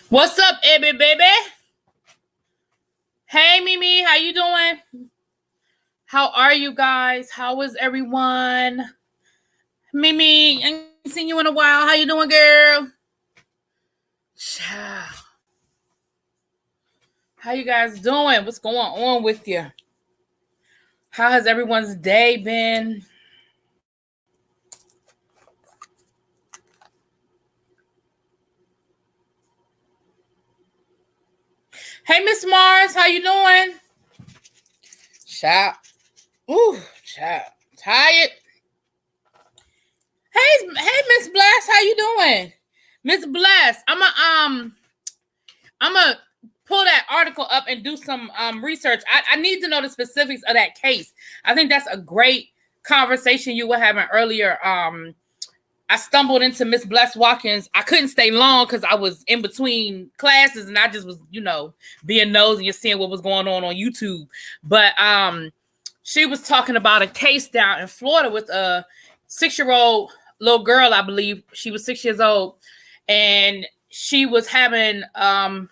What's up, Ebby baby? Hey, Mimi, how you doing? How are you guys? How is everyone? Mimi, I ain't seen you in a while. How you doing, girl? Ciao. How you guys doing? What's going on with you? How has everyone's day been? Hey, Miss Mars, how you doing? Ciao. Ooh, ciao. Tired. Hey, Miss Bless, how you doing? Miss Bless, I'm a pull that article up and do some research. I need to know the specifics of that case. I think that's a great conversation you were having earlier. I stumbled into Miss Bless Watkins. I couldn't stay long because I was in between classes and I just was, being nosy and seeing what was going on YouTube. But she was talking about a case down in Florida with a 6-year-old little girl, I believe. She was 6 years old. And she was having I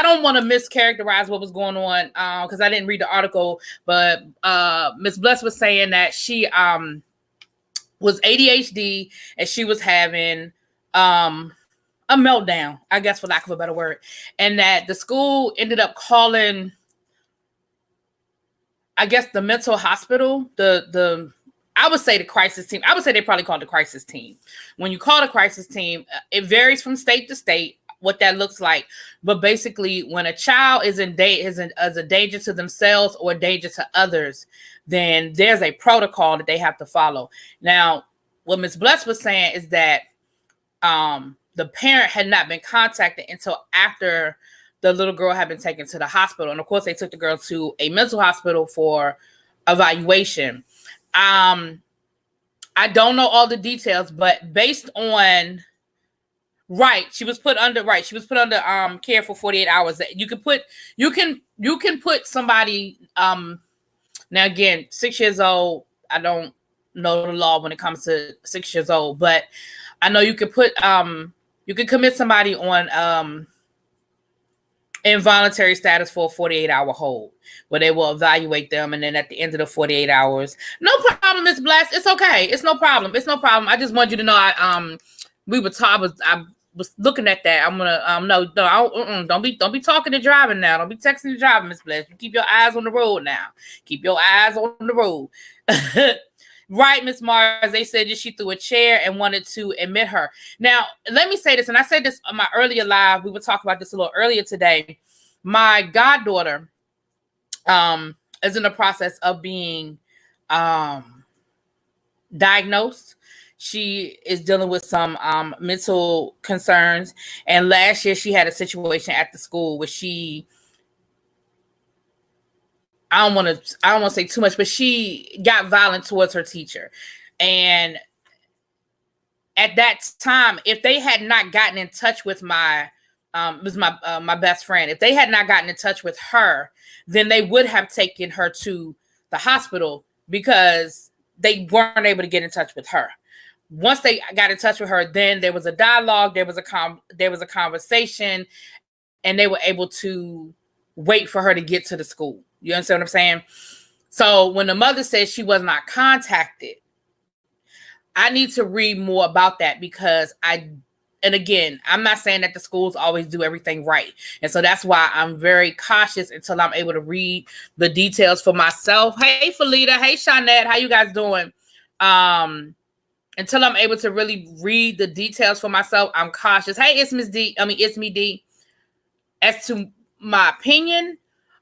don't want to mischaracterize what was going on because I didn't read the article, but Miss Bless was saying that she was ADHD and she was having a meltdown, I guess, for lack of a better word, and that the school ended up calling, I guess, the mental hospital, I would say the crisis team. I would say they probably called the crisis team. When you call the crisis team, it varies from state to state what that looks like. But basically, when a child is a danger to themselves or a danger to others, then there's a protocol that they have to follow. Now, what Ms. Bless was saying is that the parent had not been contacted until after the little girl had been taken to the hospital. And of course, they took the girl to a mental hospital for evaluation. I don't know all the details, but based on she was put under care for 48 hours. You can put somebody now again, 6 years old. I don't know the law when it comes to 6 years old, but I know you could put you could commit somebody on involuntary status for a 48-hour hold where they will evaluate them, and then at the end of the 48 hours, no problem, Miss Bless. It's okay. It's no problem. I just want you to know I was looking at that. I'm gonna don't be talking and driving now. Don't be texting and driving, Miss Bless. You keep your eyes on the road now. Keep your eyes on the road. Right, Miss Mars. They said that she threw a chair and wanted to admit her. Now, let me say this, and I said this on my earlier live. We were talking about this a little earlier today. My goddaughter is in the process of being diagnosed. She is dealing with some mental concerns. And last year she had a situation at the school where I don't want to say too much, but she got violent towards her teacher. And at that time, if they had not gotten in touch with my best friend, if they had not gotten in touch with her, then they would have taken her to the hospital because they weren't able to get in touch with her. Once they got in touch with her, then there was a dialogue, there was a conversation, and they were able to wait for her to get to the school. You understand what I'm saying? So when the mother says she was not contacted, I need to read more about that because and again, I'm not saying that the schools always do everything right. And so that's why I'm very cautious until I'm able to read the details for myself. Hey, Felita. Hey, Shawnette. How you guys doing? Until I'm able to really read the details for myself, I'm cautious. Hey, it's Miss D. It's me, D. As to my opinion,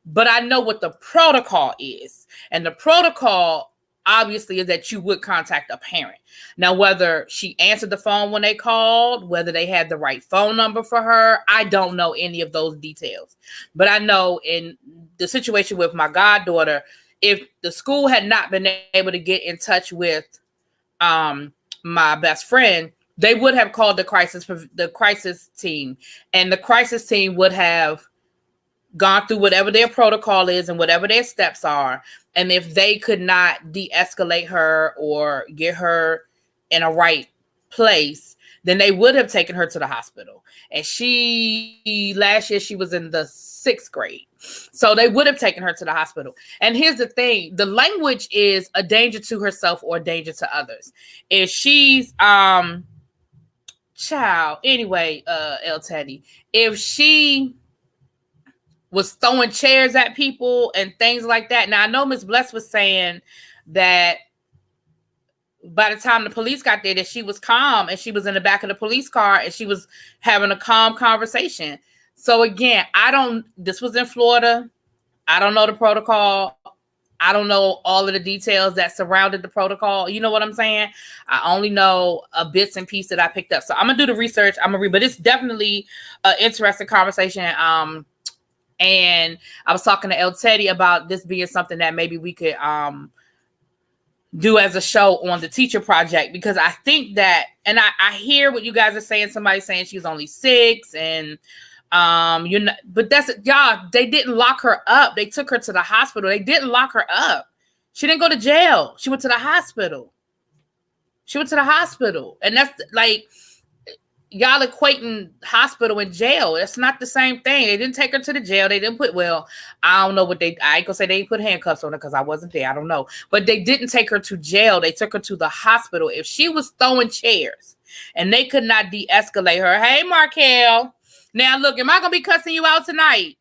but I know what the protocol is. And the protocol, obviously, is that you would contact a parent. Now, whether she answered the phone when they called, whether they had the right phone number for her, I don't know any of those details. But I know in the situation with my goddaughter, if the school had not been able to get in touch with my best friend, they would have called the crisis team, and the crisis team would have gone through whatever their protocol is and whatever their steps are. And if they could not de-escalate her or get her in a right place, then they would have taken her to the hospital. And last year, she was in the 6th grade. So they would have taken her to the hospital. And here's the thing. The language is a danger to herself or a danger to others. If she's, anyway, El Teddy, if she was throwing chairs at people and things like that. Now, I know Miss Bless was saying that by the time the police got there, that she was calm and she was in the back of the police car and she was having a calm conversation. So again, this was in Florida. I don't know the protocol. I don't know all of the details that surrounded the protocol. You know what I'm saying? I only know a bits and pieces that I picked up. So I'm going to do the research. I'm going to read, but it's definitely an interesting conversation. And I was talking to El Teddy about this being something that maybe we could, do as a show on the teacher project, because I think that, and I hear what you guys are saying. Somebody saying she was only 6 and, but that's y'all, they didn't lock her up. They took her to the hospital. They didn't lock her up. She didn't go to jail. She went to the hospital. And that's like, y'all equating hospital and jail. It's not the same thing. They didn't take her to the jail. They didn't I don't know what I ain't gonna say they didn't put handcuffs on her because I wasn't there. I don't know. But they didn't take her to jail. They took her to the hospital. If she was throwing chairs and they could not de-escalate her. Hey, Markel. Now, look, am I gonna be cussing you out tonight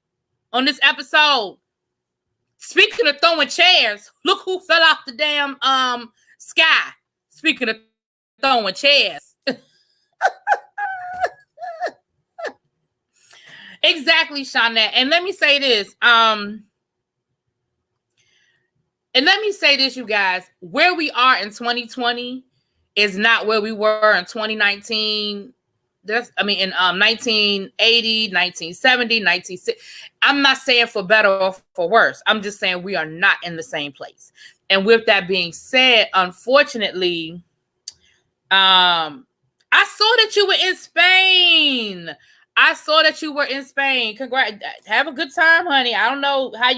on this episode? Speaking of throwing chairs, look who fell off the damn sky. Speaking of throwing chairs. Exactly, Shawnette. And let me say this. You guys. Where we are in 2020 is not where we were in 2019. In 1980, 1970, 1960. I'm not saying for better or for worse. I'm just saying we are not in the same place. And with that being said, unfortunately, I saw that you were in Spain. Congrats. Have a good time, honey. I don't know why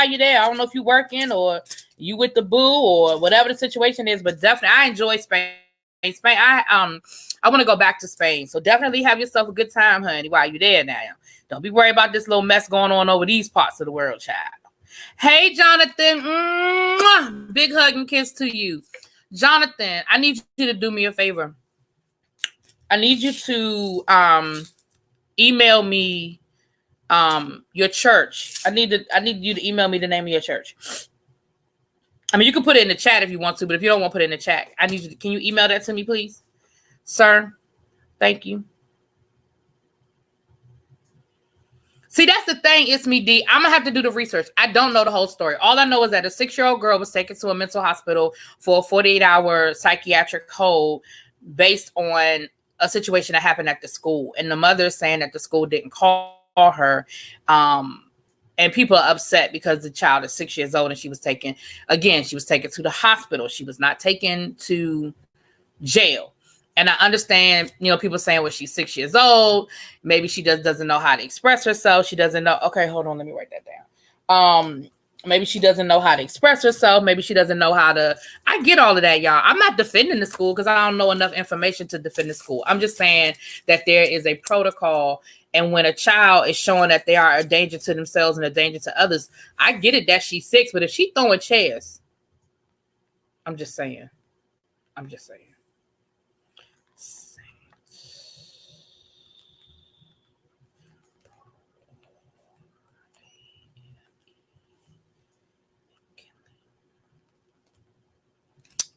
you're there. I don't know if you're working or you with the boo or whatever the situation is, but definitely I enjoy Spain. I want to go back to Spain. So definitely have yourself a good time, honey, while you're there now. Don't be worried about this little mess going on over these parts of the world, child. Hey, Jonathan. Mwah! Big hug and kiss to you. Jonathan, I need you to do me a favor. I need you to email me your church. I need you to email me the name of your church. I mean, you can put it in the chat if you want to, but if you don't want to put it in the chat, can you email that to me, please? Sir, thank you. See, that's the thing. It's me, D. I'm going to have to do the research. I don't know the whole story. All I know is that a 6-year-old girl was taken to a mental hospital for a 48-hour psychiatric hold based on a situation that happened at the school. And the mother is saying that the school didn't call her. And people are upset because the child is 6 years old and she was taken to the hospital. She was not taken to jail. And I understand, people saying, well, she's 6 years old. Maybe she doesn't know how to express herself. She doesn't know. Okay, hold on. Let me write that down. Maybe she doesn't know how to express herself. Maybe she doesn't know how to. I get all of that, y'all. I'm not defending the school because I don't know enough information to defend the school. I'm just saying that there is a protocol. And when a child is showing that they are a danger to themselves and a danger to others, I get it that she's 6. But if she's throwing chairs, I'm just saying.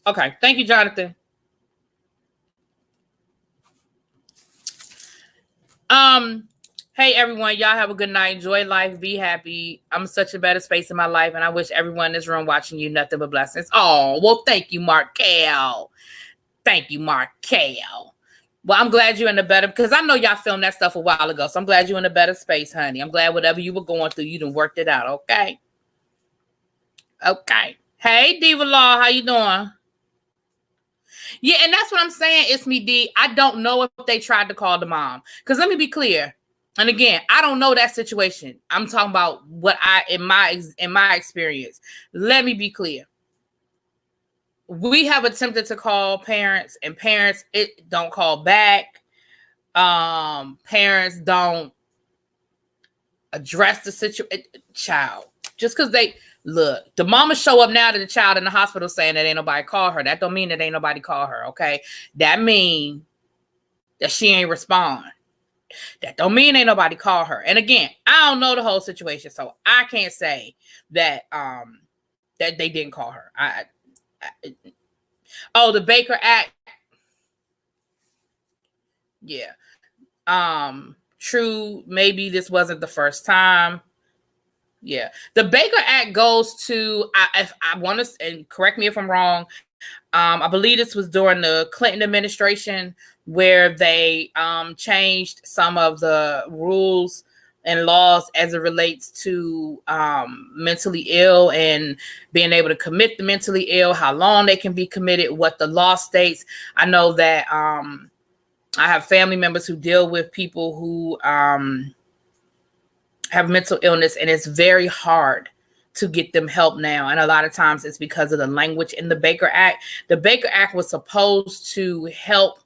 Okay. Thank you, Jonathan. Hey, everyone. Y'all have a good night. Enjoy life. Be happy. I'm in such a better space in my life, and I wish everyone in this room watching you nothing but blessings. Oh, well, thank you, Markel. Well, I'm glad you're in a better, because I know y'all filmed that stuff a while ago, so I'm glad you're in a better space, honey. I'm glad whatever you were going through, you done worked it out, okay? Okay. Hey, Diva Law, how you doing? Yeah, and that's what I'm saying. It's me, D. I don't know if they tried to call the mom. Because let me be clear. And again, I don't know that situation. I'm talking about what in my experience. Let me be clear. we have attempted to call parents, and parents don't call back. Parents don't address the situation. Child, just because they look, the mama show up now to the child in the hospital saying that ain't nobody call her. That don't mean that ain't nobody call her. Okay, that mean that she ain't respond. That don't mean ain't nobody call her. And again, I don't know the whole situation, so I can't say that that they didn't call her. The Baker Act. Yeah. True, maybe this wasn't the first time. Yeah. The Baker Act goes to, if I want to, and correct me if I'm wrong, I believe this was during the Clinton administration where they changed some of the rules and laws as it relates to mentally ill and being able to commit the mentally ill, how long they can be committed, what the law states. I know that I have family members who deal with people who have mental illness, and it's very hard to get them help now. And a lot of times it's because of the language in the Baker Act. The Baker Act was supposed to help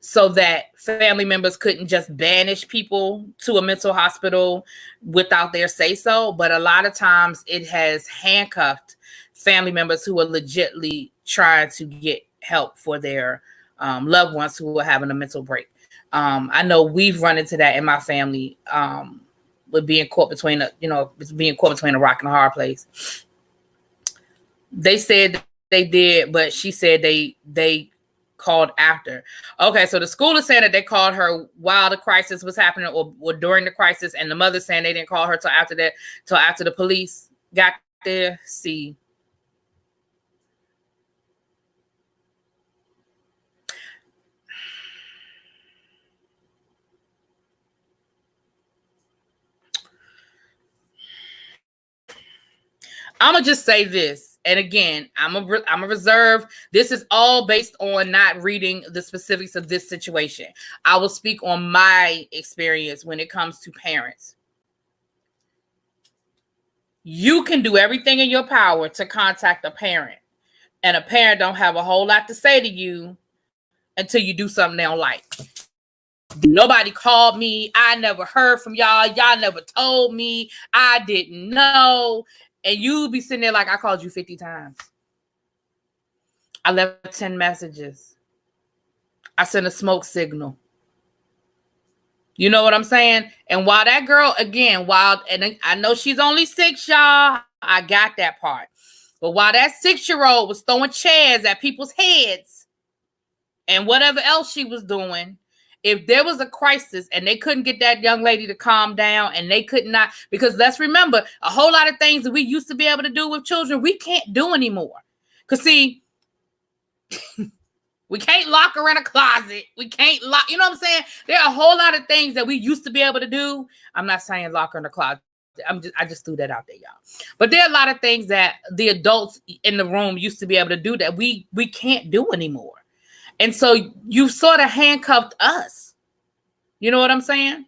so that family members couldn't just banish people to a mental hospital without their say-so. But a lot of times it has handcuffed family members who are legitimately trying to get help for their loved ones who are having a mental break. I know we've run into that in my family with being caught between a rock and a hard place. They said they did, but she said they called after. Okay, so the school is saying that they called her while the crisis was happening or during the crisis, and the mother's saying they didn't call her till after the police got there. See. I'm gonna just say this, and again, I'm a reserve. This is all based on not reading the specifics of this situation. I will speak on my experience when it comes to parents. You can do everything in your power to contact a parent, and a parent don't have a whole lot to say to you until you do something they don't like. Nobody called me. I never heard from y'all. Y'all never told me. I didn't know. And you be sitting there like, I called you 50 times. I left 10 messages. I sent a smoke signal. You know what I'm saying? And while that girl, again, and I know she's only 6, y'all. I got that part. But while that 6-year-old was throwing chairs at people's heads and whatever else she was doing, if there was a crisis and they couldn't get that young lady to calm down, and they could not, because let's remember, a whole lot of things that we used to be able to do with children, we can't do anymore. Because see, we can't lock her in a closet. We can't lock, you know what I'm saying? There are a whole lot of things that we used to be able to do. I'm not saying lock her in a closet. I just threw that out there, y'all. But there are a lot of things that the adults in the room used to be able to do that we can't do anymore. And so you sort of handcuffed us. You know what I'm saying?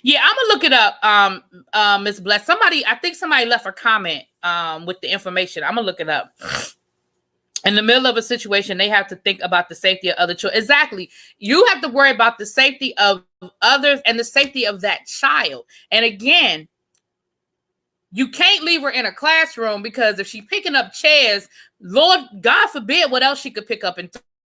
Yeah, I'm gonna look it up, Miss Bless. I think somebody left a comment with the information. I'm gonna look it up. In the middle of a situation, they have to think about the safety of other children. Exactly. You have to worry about the safety of others and the safety of that child. And again, you can't leave her in a classroom, because if she's picking up chairs, Lord, God forbid what else she could pick up and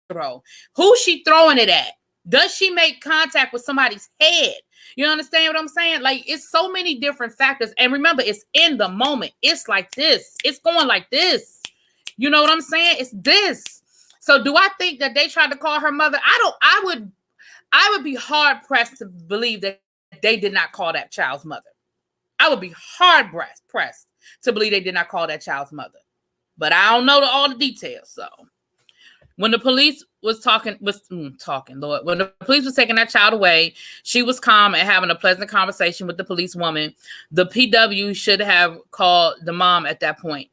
throw. Who's she throwing it at? Does she make contact with somebody's head? You understand what I'm saying? Like, it's so many different factors. And remember, it's in the moment. It's like this. It's going like this. You know what I'm saying? It's this. So do I think that they tried to call her mother? I would be hard pressed to believe that they did not call that child's mother. I would be hard pressed to believe they did not call that child's mother. But I don't know all the details. So when the police was talking, Lord, when the police was taking that child away, she was calm and having a pleasant conversation with the police woman. The PW should have called the mom at that point.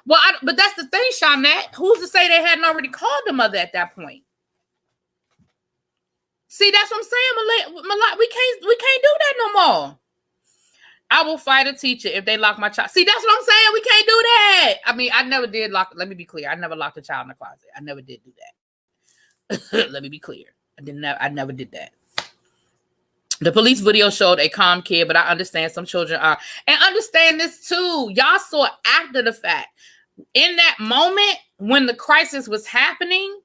Well, but that's the thing, Shawnette. Who's to say they hadn't already called the mother at that point? See, that's what I'm saying, Malak. We can't do that no more. I will fight a teacher if they lock my child. See, that's what I'm saying. We can't do that. I mean, I never did lock. Let me be clear. I never locked a child in the closet. I never did do that. Let me be clear. I never did that. The police video showed a calm kid, but I understand some children are. And understand this too. Y'all saw after the fact. In that moment when the crisis was happening,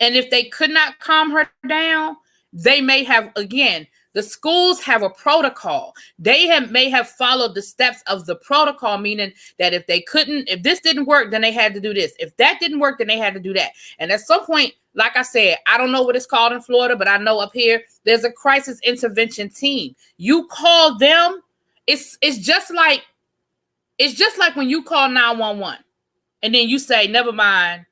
and if they could not calm her down, they may have, again, the schools have a protocol. They may have followed the steps of the protocol, meaning that if this didn't work, then they had to do this. If that didn't work, then they had to do that. And at some point, like I said, I don't know what it's called in Florida, but I know up here, there's a crisis intervention team. You call them, it's just like when you call 911 and then you say, never mind,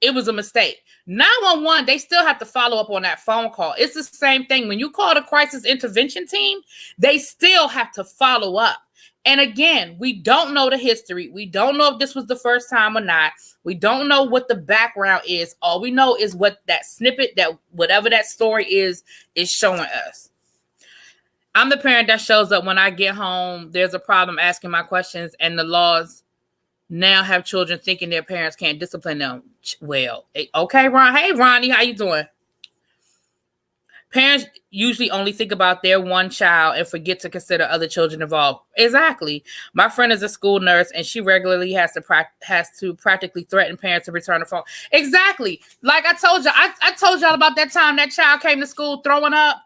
it was a mistake. 911, they still have to follow up on that phone call. It's the same thing. When you call the crisis intervention team, they still have to follow up. And again, we don't know the history. We don't know if this was the first time or not. We don't know what the background is. All we know is what that snippet, that whatever that story is showing us. I'm the parent that shows up when I get home. There's a problem asking my questions, and the laws now have children thinking their parents can't discipline them. Well, okay, Ron. Hey, Ronnie, how you doing? Parents usually only think about their one child and forget to consider other children involved. Exactly. My friend is a school nurse, and she regularly has to practically threaten parents to return the phone. Exactly. Like I told you, I told y'all about that time that child came to school throwing up.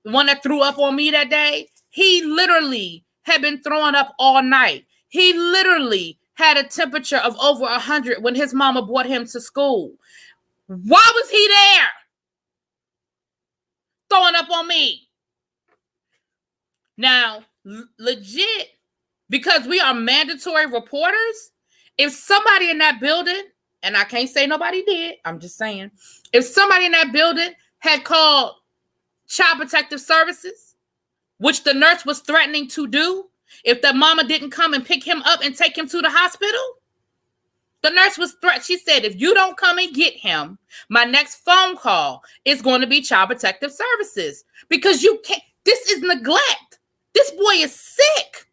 The one that threw up on me that day. He literally had been throwing up all night. He literally had a temperature of over 100 when his mama brought him to school. Why was he there? Throwing up on me. Now, legit, because we are mandatory reporters, if somebody in that building, and I can't say nobody did, I'm just saying, if somebody in that building had called Child Protective Services, which the nurse was threatening to do, if the mama didn't come and pick him up and take him to the hospital, the nurse was she said, if you don't come and get him, my next phone call is going to be Child Protective Services, because you can't, this is neglect. This boy is sick.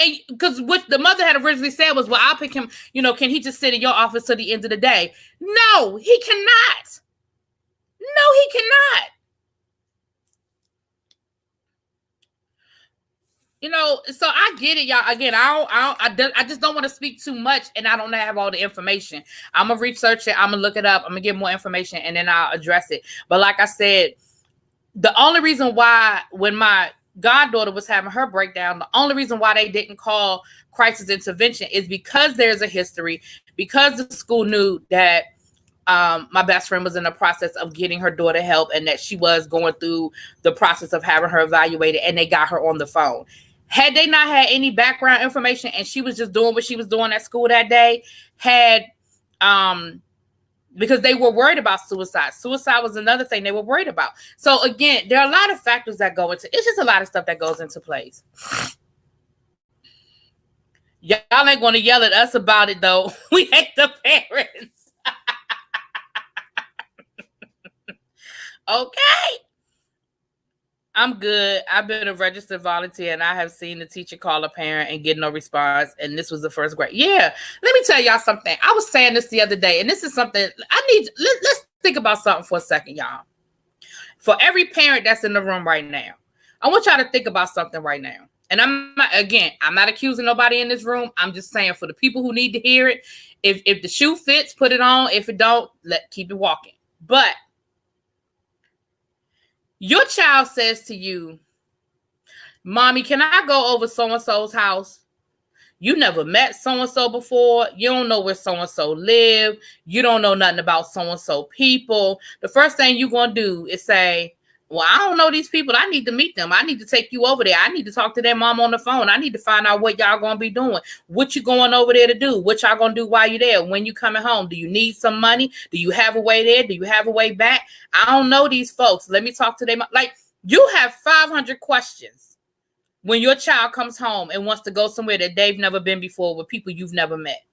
And because what the mother had originally said was, well, I'll pick him, can he just sit in your office till the end of the day? No, he cannot. No, he cannot. So I get it, y'all. Again, I just don't want to speak too much, and I don't have all the information. I'm gonna research it. I'm gonna look it up. I'm gonna get more information, and then I'll address it. But like I said, the only reason why, when my goddaughter was having her breakdown, the only reason why they didn't call crisis intervention is because there's a history, because the school knew that my best friend was in the process of getting her daughter help, and that she was going through the process of having her evaluated, and they got her on the phone. Had they not had any background information and she was just doing what she was doing at school that day, because they were worried about suicide. Suicide was another thing they were worried about. So again, there are a lot of factors that go into, it's just a lot of stuff that goes into place. Y'all ain't going to yell at us about it though. We hate the parents. Okay. I'm good. I've been a registered volunteer, and I have seen the teacher call a parent and get no response. And this was the first grade. Yeah. Let me tell y'all something. I was saying this the other day, and this is something let's think about something for a second, y'all. For every parent that's in the room right now, I want y'all to think about something right now. And I'm not accusing nobody in this room. I'm just saying, for the people who need to hear it, if the shoe fits, put it on. If it don't, keep it walking. But your child says to you, Mommy, can I go over so-and-so's house? You never met so-and-so before. You don't know where so-and-so live. You don't know nothing about so-and-so people. The first thing you're going to do is say, well, I don't know these people. I need to meet them. I need to take you over there. I need to talk to their mom on the phone. I need to find out what y'all going to be doing. What you going over there to do? What y'all going to do while you're there? When you coming home? Do you need some money? Do you have a way there? Do you have a way back? I don't know these folks. Let me talk to them. Like, you have 500 questions when your child comes home and wants to go somewhere that they've never been before with people you've never met.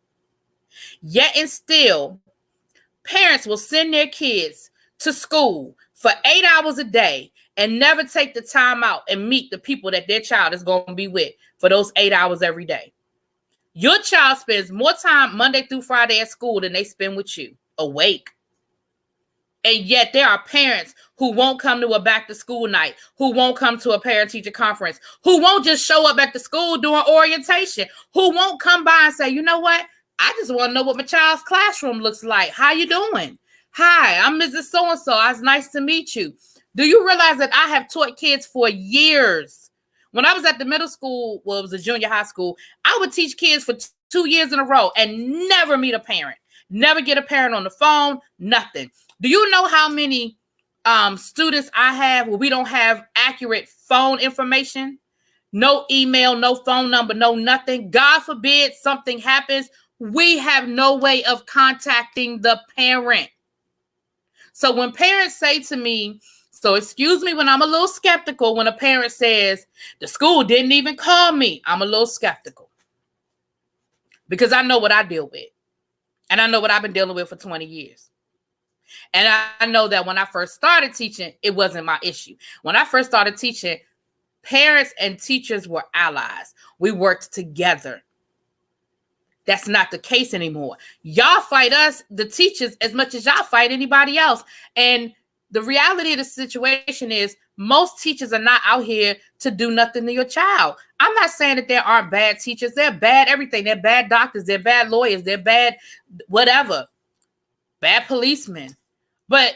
Yet and still, parents will send their kids to school for 8 hours a day and never take the time out and meet the people that their child is going to be with for those 8 hours every day. Your child spends more time Monday through Friday at school than they spend with you, awake. And yet there are parents who won't come to a back to school night, who won't come to a parent teacher conference, who won't just show up at the school during orientation, who won't come by and say, you know what? I just want to know what my child's classroom looks like. How you doing? Hi, I'm Mrs. So-and-so. It's nice to meet you. Do you realize that I have taught kids for years? When I was at the middle school, well, it was a junior high school, I would teach kids for 2 years in a row and never meet a parent. Never get a parent on the phone, nothing. Do you know how many students I have where we don't have accurate phone information? No email, no phone number, no nothing. God forbid something happens. We have no way of contacting the parent. So when parents say to me, so excuse me when I'm a little skeptical when a parent says, the school didn't even call me, I'm a little skeptical. Because I know what I deal with. And I know what I've been dealing with for 20 years. And I know that when I first started teaching, it wasn't my issue. When I first started teaching, parents and teachers were allies. We worked together. That's not the case anymore. Y'all fight us, the teachers, as much as y'all fight anybody else. And the reality of the situation is most teachers are not out here to do nothing to your child. I'm not saying that there aren't bad teachers. They're bad everything. They're bad doctors. They're bad lawyers. They're bad whatever. Bad policemen. But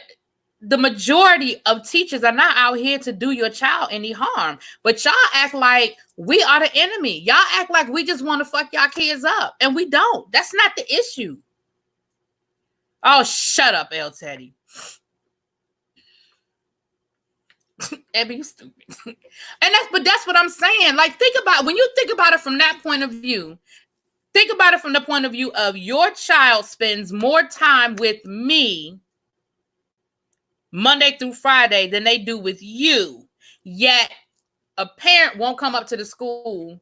the majority of teachers are not out here to do your child any harm. But y'all act like we are the enemy. Y'all act like we just want to fuck y'all kids up. And we don't. That's not the issue. Oh, shut up, L. Teddy. Abby, you stupid. But that's what I'm saying. Like, when you think about it from that point of view, think about it from the point of view of your child spends more time with me Monday through Friday than they do with you. Yet a parent won't come up to the school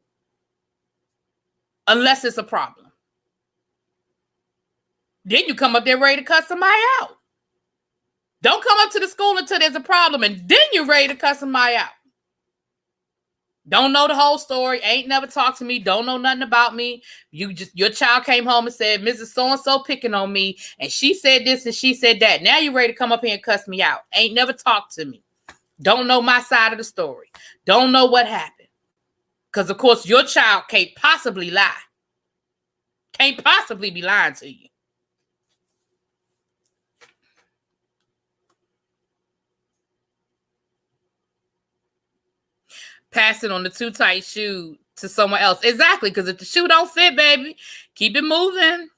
unless it's a problem. Then you come up there ready to cuss somebody out. Don't come up to the school until there's a problem, and then you're ready to cuss somebody out. Don't know the whole story, ain't never talked to me, don't know nothing about me. Your child came home and said, Mrs. So-and-so picking on me, and she said this and she said that. Now you're ready to come up here and cuss me out. Ain't never talked to me. Don't know my side of the story. Don't know what happened. Because, of course, your child can't possibly lie. Can't possibly be lying to you. Pass it on the too tight shoe to someone else. Exactly, because if the shoe don't fit, baby, keep it moving.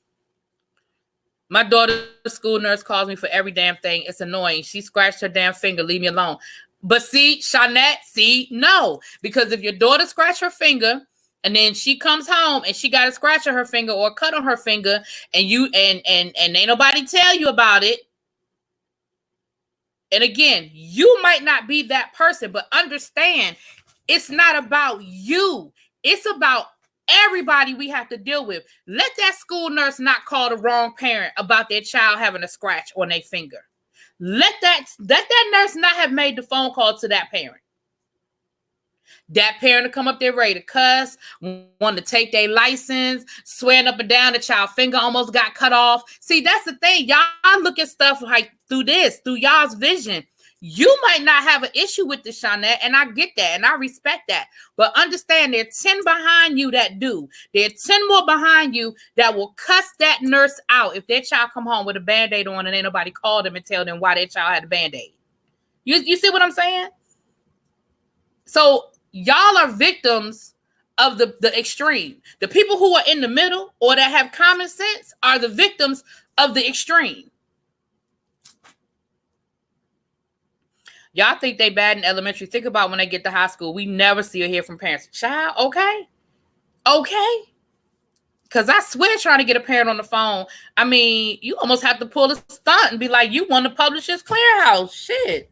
My daughter's school nurse calls me for every damn thing. It's annoying. She scratched her damn finger. Leave me alone. But see, Shawnette, no. Because if your daughter scratched her finger and then she comes home and she got a scratch on her finger or a cut on her finger and you and ain't nobody tell you about it. And again, you might not be that person, but understand it's not about you. It's about everybody we have to deal with. Let that school nurse not call the wrong parent about their child having a scratch on their finger. Let that nurse not have made the phone call to that parent. That parent to come up there ready to cuss, want to take their license, swearing up and down the child finger almost got cut off. See, that's the thing. Y'all look at stuff like through y'all's vision. You might not have an issue with this, Shawnette, and I get that, and I respect that. But understand there are 10 behind you that do. There are 10 more behind you that will cuss that nurse out if their child come home with a Band-Aid on and ain't nobody call them and tell them why their child had a Band-Aid. You see what I'm saying? So y'all are victims of the extreme. The people who are in the middle or that have common sense are the victims of the extreme. Y'all think they bad in elementary. Think about when they get to high school. We never see or hear from parents. Child, okay? Okay. Because I swear trying to get a parent on the phone, I mean, you almost have to pull a stunt and be like, you want to publish this clearinghouse. Shit.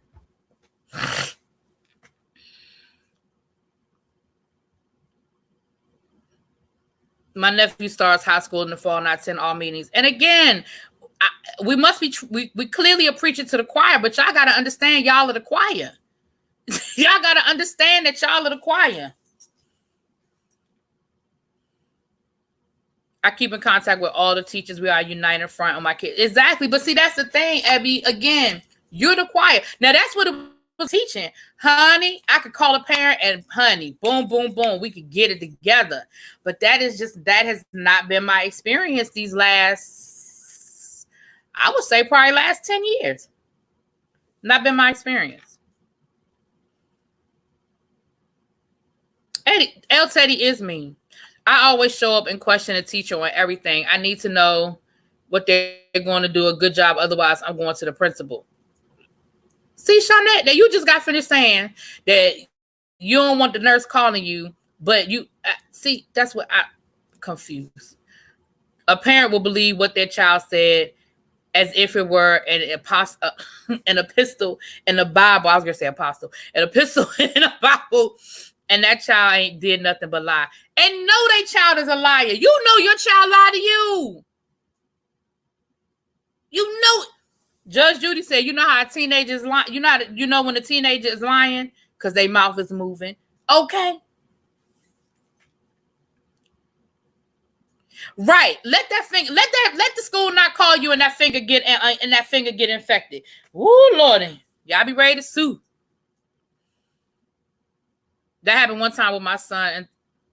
My nephew starts high school in the fall and I attend all meetings. And again, we clearly are preaching to the choir, but y'all got to understand y'all are the choir. Y'all got to understand that y'all are the choir. I keep in contact with all the teachers. We are united front on my kids. Exactly. But see, that's the thing, Abby. Again, you're the choir. Now, that's what it was teaching. Honey, I could call a parent and honey, boom, boom, boom. We could get it together. But that has not been my experience these last, I would say probably last 10 years. Not been my experience. El Teddy is mean. I always show up and question a teacher on everything. I need to know what they're going to do a good job. Otherwise, I'm going to the principal. See, Shawnette, that you just got finished saying that you don't want the nurse calling you, but you see, that's what I'm confused. A parent will believe what their child said as if it were an epistle in the Bible. I was going to say apostle. An epistle in the Bible. And that child ain't did nothing but lie. And know that child is a liar. You know your child lied to you. You know it. Judge Judy said, you know how a teenager is lying? You know when a teenager is lying? Because their mouth is moving. Okay. Right. Let the school not call you and that finger get infected. Ooh, Lordy. Y'all be ready to sue. That happened one time with my son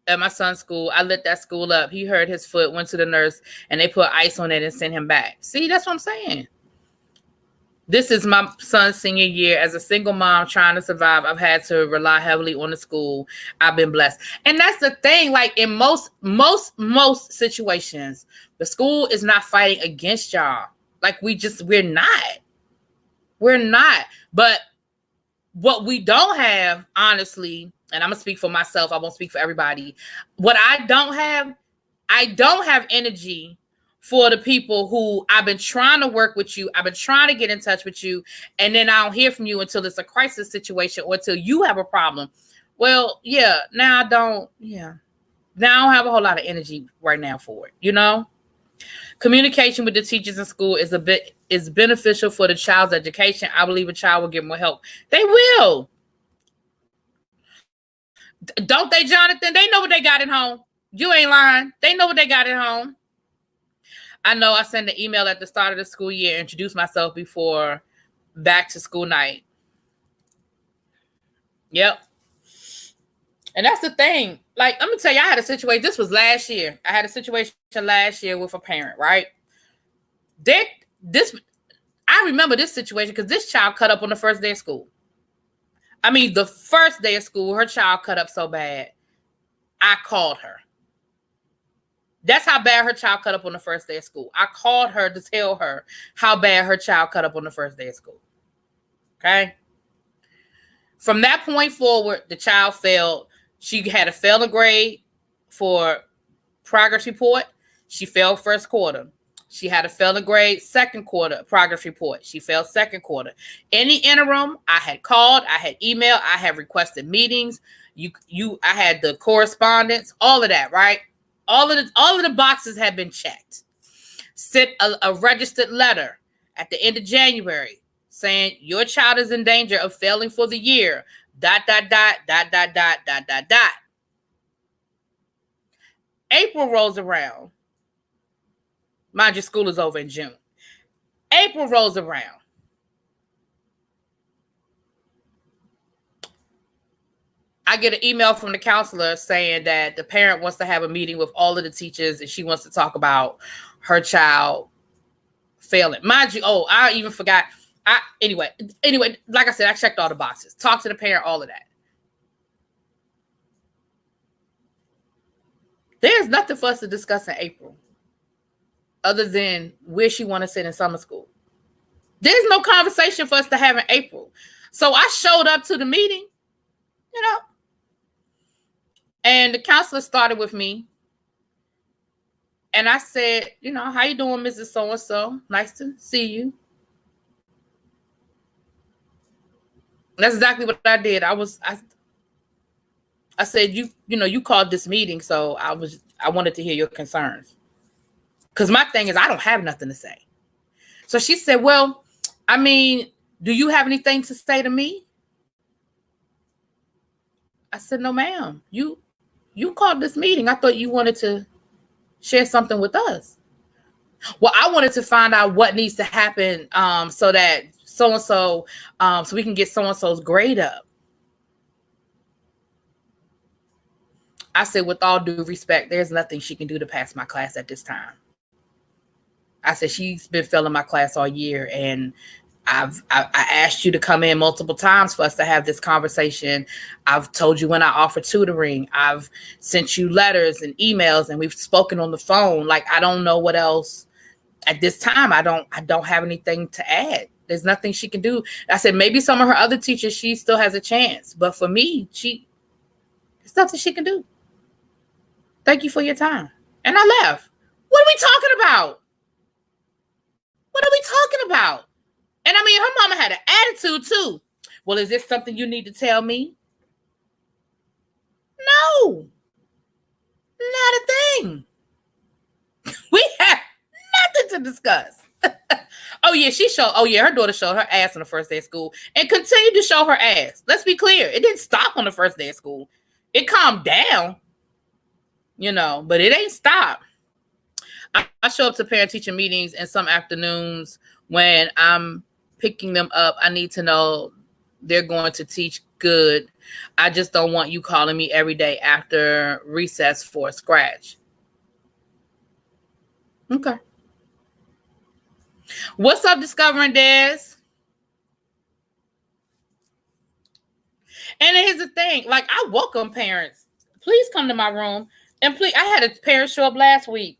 at my son's school. I lit that school up. He hurt his foot, went to the nurse, and they put ice on it and sent him back. See, that's what I'm saying. This is my son's senior year. As a single mom trying to survive, I've had to rely heavily on the school. I've been blessed. And that's the thing. Like in most situations, the school is not fighting against y'all. Like we're not. We're not. But what we don't have, honestly, and I'm going to speak for myself. I won't speak for everybody. What I don't have energy for the people who I've been trying to work with you. I've been trying to get in touch with you. And then I don't hear from you until it's a crisis situation or until you have a problem. Well, yeah, now I don't have a whole lot of energy right now for it. You know, communication with the teachers in school is beneficial for the child's education. I believe a child will get more help. They will. Don't they, Jonathan? They know what they got at home. You ain't lying. They know what they got at home. I know I sent an email at the start of the school year, introduced myself before back to school night. Yep. And that's the thing. Like, let me tell you, I had a situation. This was last year. I had a situation last year with a parent, right? I remember this situation because this child cut up on the first day of school. I mean, the first day of school, her child cut up so bad. I called her. That's how bad her child cut up on the first day of school. I called her to tell her how bad her child cut up on the first day of school. Okay? From that point forward, the child failed. She had a failing grade for progress report. She failed first quarter. She had a failing grade second quarter progress report. She failed second quarter. In the interim, I had called, I had emailed, I had requested meetings. I had the correspondence, all of that, right? All of the boxes had been checked. Sent a registered letter at the end of January saying your child is in danger of failing for the year. ... April rolls around. Mind you, school is over in June. April rolls around. I get an email from the counselor saying that the parent wants to have a meeting with all of the teachers and she wants to talk about her child failing. Mind you, I even forgot. Anyway, like I said, I checked all the boxes. Talk to the parent, all of that. There's nothing for us to discuss in April other than where she want to sit in summer school. There's no conversation for us to have in April. So I showed up to the meeting, and the counselor started with me. And I said, how you doing, Mrs. So-and-so? Nice to see you. That's exactly what I did. I said, you called this meeting, so I wanted to hear your concerns. Because my thing is, I don't have nothing to say. So she said, well, I mean, do you have anything to say to me? I said, no, ma'am. You called this meeting. I thought you wanted to share something with us. Well, I wanted to find out what needs to happen so that so-and-so, so we can get so-and-so's grade up. I said, with all due respect, there's nothing she can do to pass my class at this time. I said, she's been failing my class all year, and I asked you to come in multiple times for us to have this conversation. I've told you when I offer tutoring. I've sent you letters and emails, and we've spoken on the phone. Like, I don't know what else at this time. I don't have anything to add. There's nothing she can do. I said, maybe some of her other teachers, she still has a chance. But for me, there's nothing she can do. Thank you for your time. And I left. What are we talking about? What are we talking about? And I mean, her mama had an attitude too. Well, is this something you need to tell me? No, not a thing. We have nothing to discuss. Oh yeah, her daughter showed her ass on the first day of school and continued to show her ass. Let's be clear. It didn't stop on the first day of school. It calmed down, but it ain't stopped. I show up to parent-teacher meetings and some afternoons when I'm picking them up. I need to know they're going to teach good. I just don't want you calling me every day after recess for a scratch. Okay. What's up, Discovering Des? And here's the thing. Like, I welcome parents. Please come to my room. And please, I had a parent show up last week.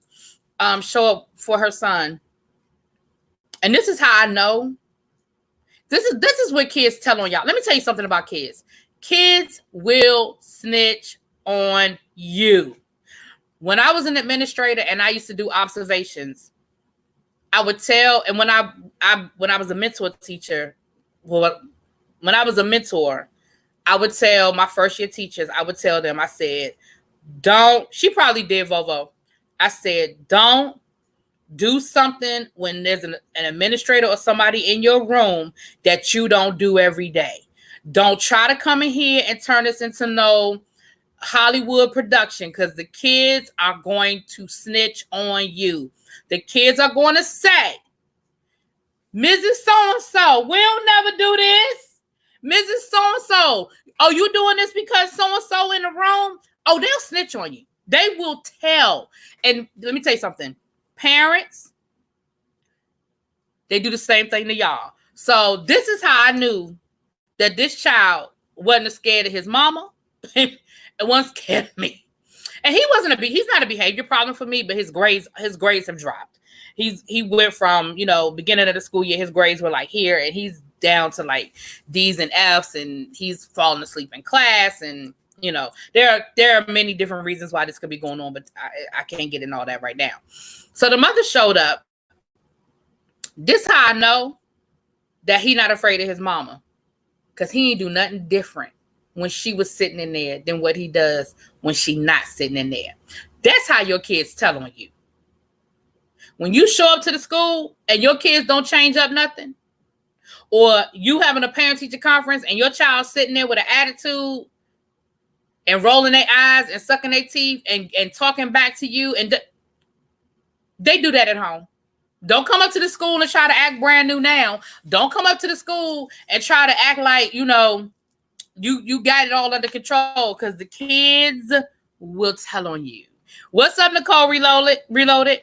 Show up for her son. And this is how I know. This is what kids tell on y'all. Let me tell you something about kids. Kids will snitch on you. When I was an administrator and I used to do observations, I would tell, and when I was a mentor teacher, when I was a mentor, I would tell my first year teachers, I would tell them, I said, she probably did, Vovo. I said, don't do something when there's an administrator or somebody in your room that you don't do every day. Don't try to come in here and turn this into no Hollywood production, because the kids are going to snitch on you. The kids are going to say, Mrs. So-and-so, we'll never do this. Mrs. So-and-so, oh, you doing this because so-and-so in the room? Oh, they'll snitch on you. They will tell. And let me tell you something. Parents, they do the same thing to y'all. So this is how I knew that this child wasn't scared of his mama and wasn't scared of me. And he's not a behavior problem for me, but his grades have dropped. He went from, beginning of the school year, his grades were like here, and he's down to like D's and F's, and he's falling asleep in class. And, there are many different reasons why this could be going on, but I can't get in all that right now. So the mother showed up. This how I know that he not afraid of his mama, because he ain't do nothing different when she was sitting in there than what he does when she not sitting in there. That's how your kids tell on you. When you show up to the school and your kids don't change up nothing, or you having a parent-teacher conference and your child sitting there with an attitude and rolling their eyes and sucking their teeth and talking back to you, and they do that at home. Don't come up to the school and try to act brand new now. Don't come up to the school and try to act like, you got it all under control, because the kids will tell on you. What's up, Nicole Reloaded?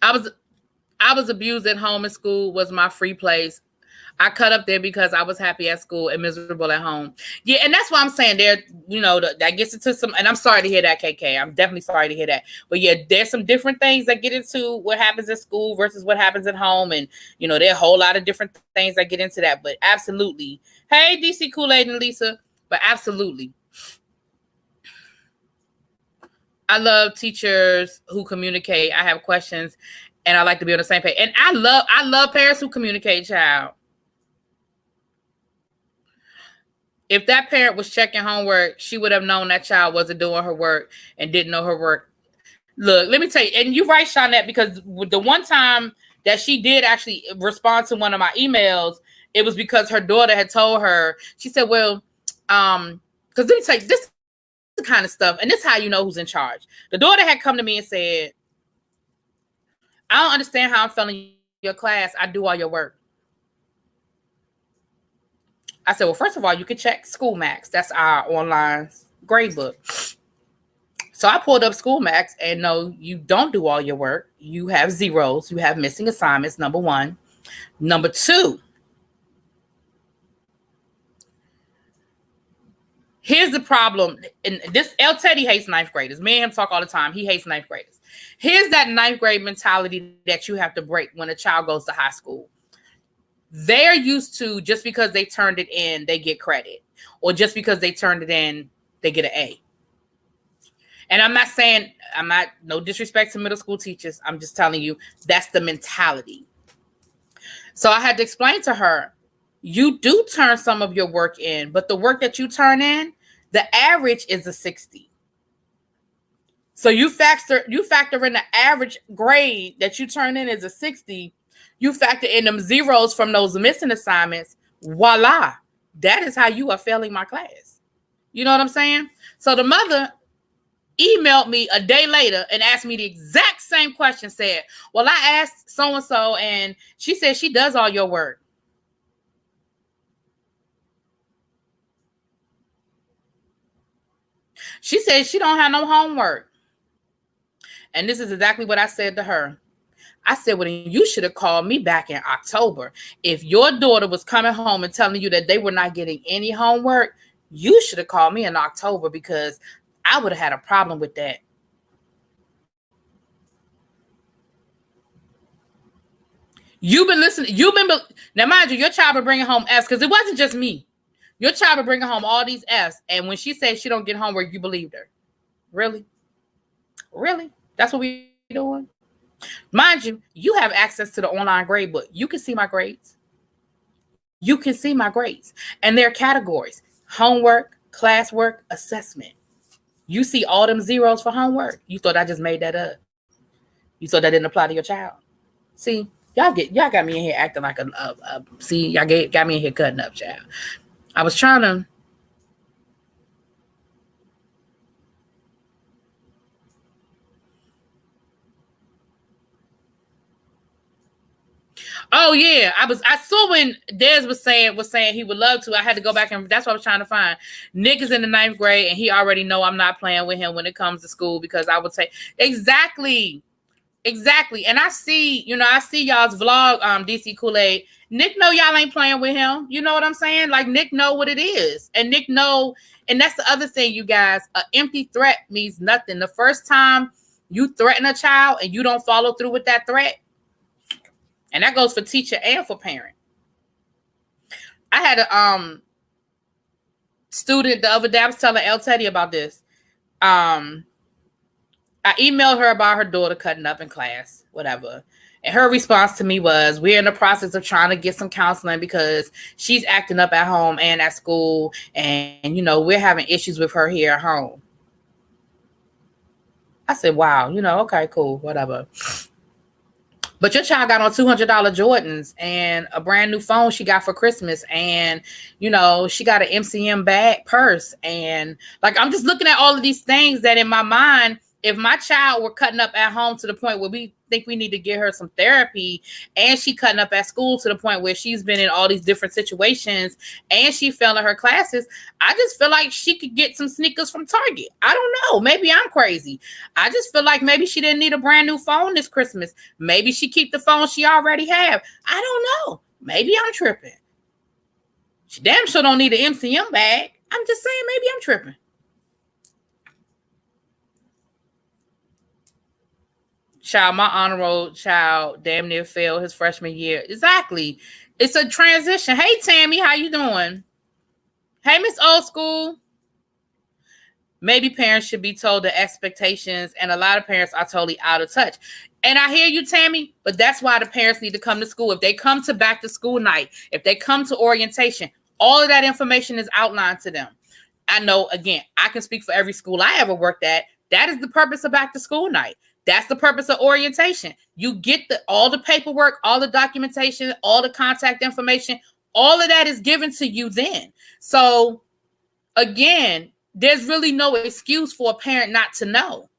I was abused at home, and school was my free place. I cut up there because I was happy at school and miserable at home. Yeah, and that's why I'm saying there, that gets into some, and I'm sorry to hear that, KK. I'm definitely sorry to hear that. But yeah, there's some different things that get into what happens at school versus what happens at home. And, there are a whole lot of different things that get into that. But absolutely. Hey, DC Kool-Aid and Lisa. But absolutely. I love teachers who communicate. I have questions, and I like to be on the same page. And I love parents who communicate, child. If that parent was checking homework, she would have known that child wasn't doing her work and didn't know her work. Look, let me tell you, and you're right, Shawnette, because the one time that she did actually respond to one of my emails, it was because her daughter had told her, she said, well, because let me tell you, this is the kind of stuff, and this is how you know who's in charge. The daughter had come to me and said, I don't understand how I'm failing your class. I do all your work. I said, well, first of all, you can check School Max. That's our online grade book. So I pulled up School Max, and no, you don't do all your work. You have zeros. You have missing assignments, number one. Number two, here's the problem. And this, El Teddy hates ninth graders. Me and him talk all the time. He hates ninth graders. Here's that ninth grade mentality that you have to break when a child goes to high school. They're used to just because they turned it in, they get credit. Or just because they turned it in, they get an A. And I'm not saying, no disrespect to middle school teachers. I'm just telling you, that's the mentality. So I had to explain to her, you do turn some of your work in, but the work that you turn in, the average is a 60. So you factor in the average grade that you turn in as a 60. You factor in them zeros from those missing assignments. Voila. That is how you are failing my class. You know what I'm saying? So the mother emailed me a day later and asked me the exact same question, said, well, I asked so-and-so, and she said she does all your work. She said she don't have no homework. And this is exactly what I said to her. I said, well, you should have called me back in October. If your daughter was coming home and telling you that they were not getting any homework, you should have called me in October, because I would have had a problem with that. You've been listening. Now, mind you, your child been bringing home F's, because it wasn't just me. Your child been bringing home all these F's. And when she said she don't get homework, you believed her. Really? Really? That's what we doing? Mind you, you have access to the online grade book. You can see my grades. You can see my grades. And there are categories: homework, classwork, assessment. You see all them zeros for homework. You thought I just made that up. You thought that didn't apply to your child. See, y'all got me in here acting like y'all got me in here cutting up, child. I was trying to. Oh yeah, I saw when Des was saying he would love to. I had to go back, and that's what I was trying to find. Nick is in the 9th grade, and he already know I'm not playing with him when it comes to school, because I would say exactly. And I see y'all's vlog, DC Kool-Aid. Nick know y'all ain't playing with him. You know what I'm saying? Like, Nick know what it is, and Nick know, and that's the other thing, you guys. An empty threat means nothing. The first time you threaten a child and you don't follow through with that threat. And that goes for teacher and for parent. I had a student the other day. I was telling El Teddy about this. I emailed her about her daughter cutting up in class, whatever. And her response to me was, we're in the process of trying to get some counseling because she's acting up at home and at school. And, we're having issues with her here at home. I said, wow, okay, cool, whatever. But your child got on $200 Jordans and a brand new phone she got for Christmas. And, she got an MCM bag purse. And I'm just looking at all of these things that in my mind, if my child were cutting up at home to the point where we think we need to get her some therapy, and she cutting up at school to the point where she's been in all these different situations and she failing her classes, I just feel like she could get some sneakers from Target. I don't know. Maybe I'm crazy. I just feel like maybe she didn't need a brand new phone this Christmas. Maybe she keep the phone she already have. I don't know. Maybe I'm tripping. She damn sure don't need an MCM bag. I'm just saying, maybe I'm tripping. Child, my honor roll child damn near failed his freshman year. Exactly. It's a transition. Hey, Tammy, how you doing? Hey, Miss Old School. Maybe parents should be told the expectations, and a lot of parents are totally out of touch. And I hear you, Tammy, but that's why the parents need to come to school. If they come to back to school night, if they come to orientation, all of that information is outlined to them. I know, again, I can speak for every school I ever worked at. That is the purpose of back to school night. That's the purpose of orientation. You get all the paperwork, all the documentation, all the contact information, All of that is given to you then. So again, there's really no excuse for a parent not to know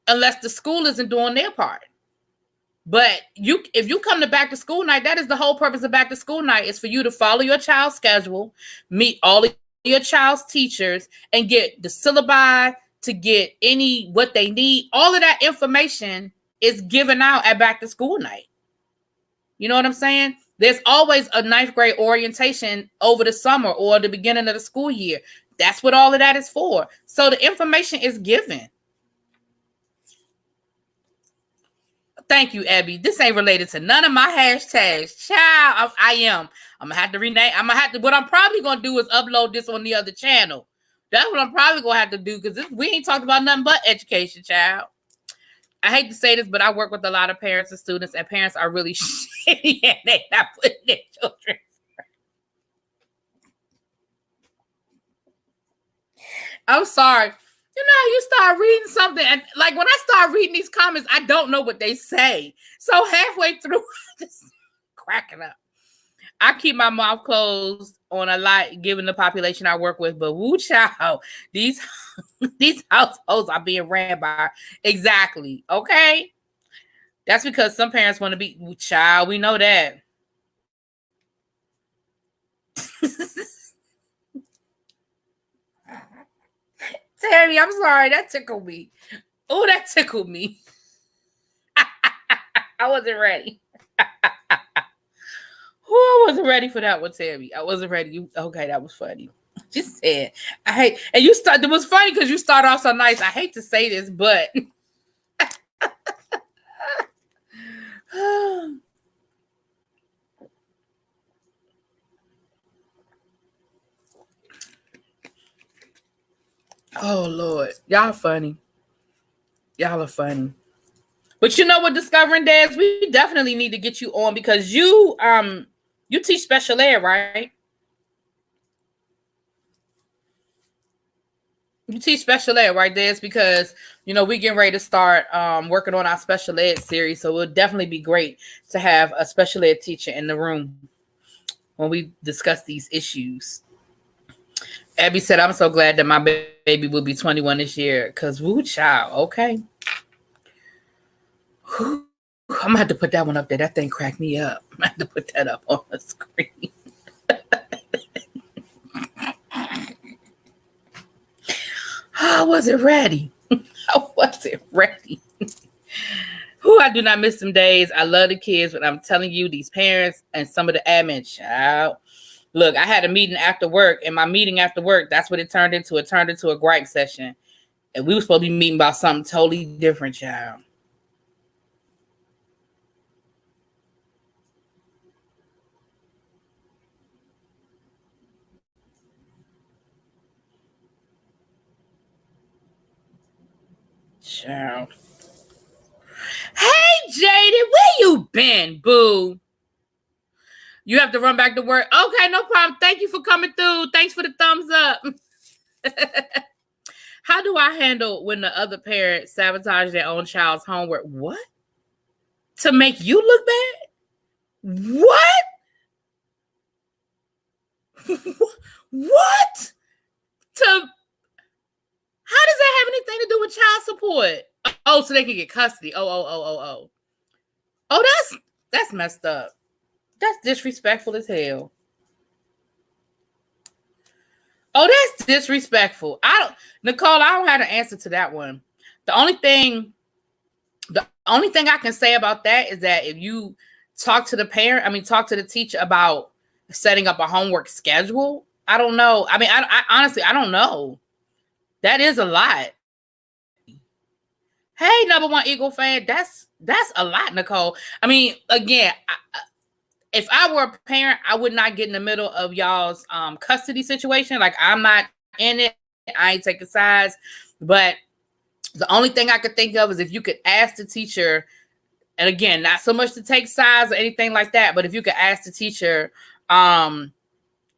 unless the school isn't doing their part. But if you come to back to school night, that is the whole purpose of back to school night, is for you to follow your child's schedule, meet all of your child's teachers, and get the syllabi, to get what they need. All of that information is given out at back to school night. You know what I'm saying? There's always a 9th grade orientation over the summer or the beginning of the school year. That's what all of that is for. So the information is given. Thank you, Abby. This ain't related to none of my hashtags. Child, I am. I'm gonna have to rename. What I'm probably gonna do is upload this on the other channel. That's what I'm probably gonna have to do, because we ain't talked about nothing but education, child. I hate to say this, but I work with a lot of parents and students, and parents are really shitty and they not putting their children. I'm sorry. You know, you start reading something, and like when I start reading these comments, I don't know what they say. So halfway through, just cracking up. I keep my mouth closed on a lot, given the population I work with. But woo, child, these households are being ran by. Exactly. Okay. That's because some parents want to be, child. We know that. Terry, I'm sorry. That tickled me. Oh, that tickled me. I wasn't ready. I wasn't ready for that one, Terry. I wasn't ready. Okay, that was funny. Just said, I hate, and it was funny because you start off so nice. I hate to say this, but oh Lord, y'all funny. Y'all are funny. But you know what, Discovering Dads, we definitely need to get you on, because you teach special ed, right? You teach special ed, right, Des? Because, you know, we getting ready to start working on our special ed series. So it would definitely be great to have a special ed teacher in the room when we discuss these issues. Abby said, I'm so glad that my baby will be 21 this year. Because, woo, child, okay. I'm going to have to put that one up there. That thing cracked me up. I'm going to have to put that up on the screen. I wasn't ready. I wasn't ready. I do not miss some days. I love the kids, but I'm telling you, these parents and some of the admin, child. Look, I had a meeting after work, and my meeting after work, that's what it turned into. It turned into a gripe session. And we were supposed to be meeting about something totally different, child. Child. Hey, Jaded, where you been, boo? You have to run back to work. Okay, no problem. Thank you for coming through. Thanks for the thumbs up. How do I handle when the other parent sabotages their own child's homework? What? To make you look bad? What? What? How does that have anything to do with child support? Oh, so they can get custody. Oh, that's messed up. That's disrespectful as hell. Oh, that's disrespectful. Nicole, I don't have an answer to that one. The only thing I can say about that is that if you talk to the teacher about setting up a homework schedule, I don't know. I honestly, I don't know. That is a lot. Hey, number one Eagle fan, that's a lot, Nicole. I mean, again, if I were a parent, I would not get in the middle of y'all's custody situation. Like, I'm not in it. I ain't taking sides. But the only thing I could think of is if you could ask the teacher, and again, not so much to take sides or anything like that, but if you could ask the teacher, can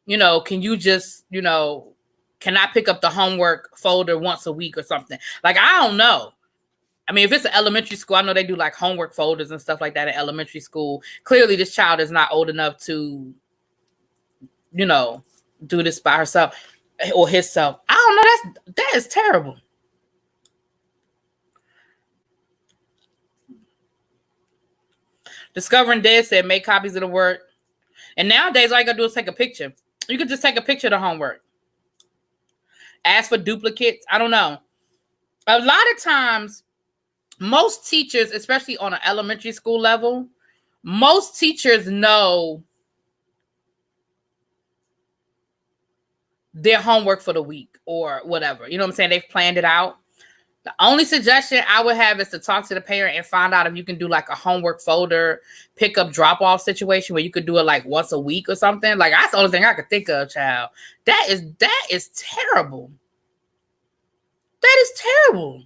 you just, can I pick up the homework folder once a week or something? Like, I don't know. I mean, if it's an elementary school, I know they do like homework folders and stuff like that in elementary school. Clearly, this child is not old enough to do this by herself or himself. I don't know. That is terrible. Discovering Dead said make copies of the work. And nowadays, all you gotta do is take a picture. You could just take a picture of the homework. Ask for duplicates. I don't know. A lot of times, most teachers, especially on an elementary school level, most teachers know their homework for the week or whatever. You know what I'm saying? They've planned it out. The only suggestion I would have is to talk to the parent and find out if you can do like a homework folder, pick up, drop off situation where you could do it like once a week or something. Like that's the only thing I could think of, child. That is terrible. That is terrible.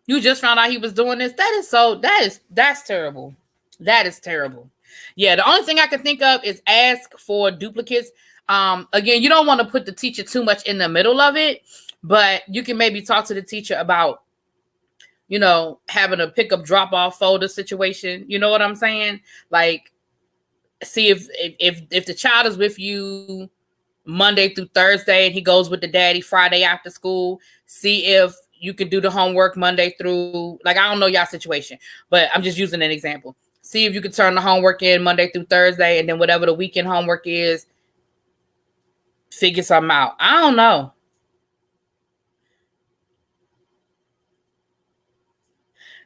You just found out he was doing this. That's terrible. That is terrible. Yeah, the only thing I can think of is ask for duplicates. Again, you don't want to put the teacher too much in the middle of it, but you can maybe talk to the teacher about, having a pickup drop off folder situation. You know what I'm saying? Like, see if the child is with you Monday through Thursday and he goes with the daddy Friday after school, see if you can do the homework Monday through, like, I don't know y'all situation, but I'm just using an example. See if you can turn the homework in Monday through Thursday, and then whatever the weekend homework is, figure something out. I don't know.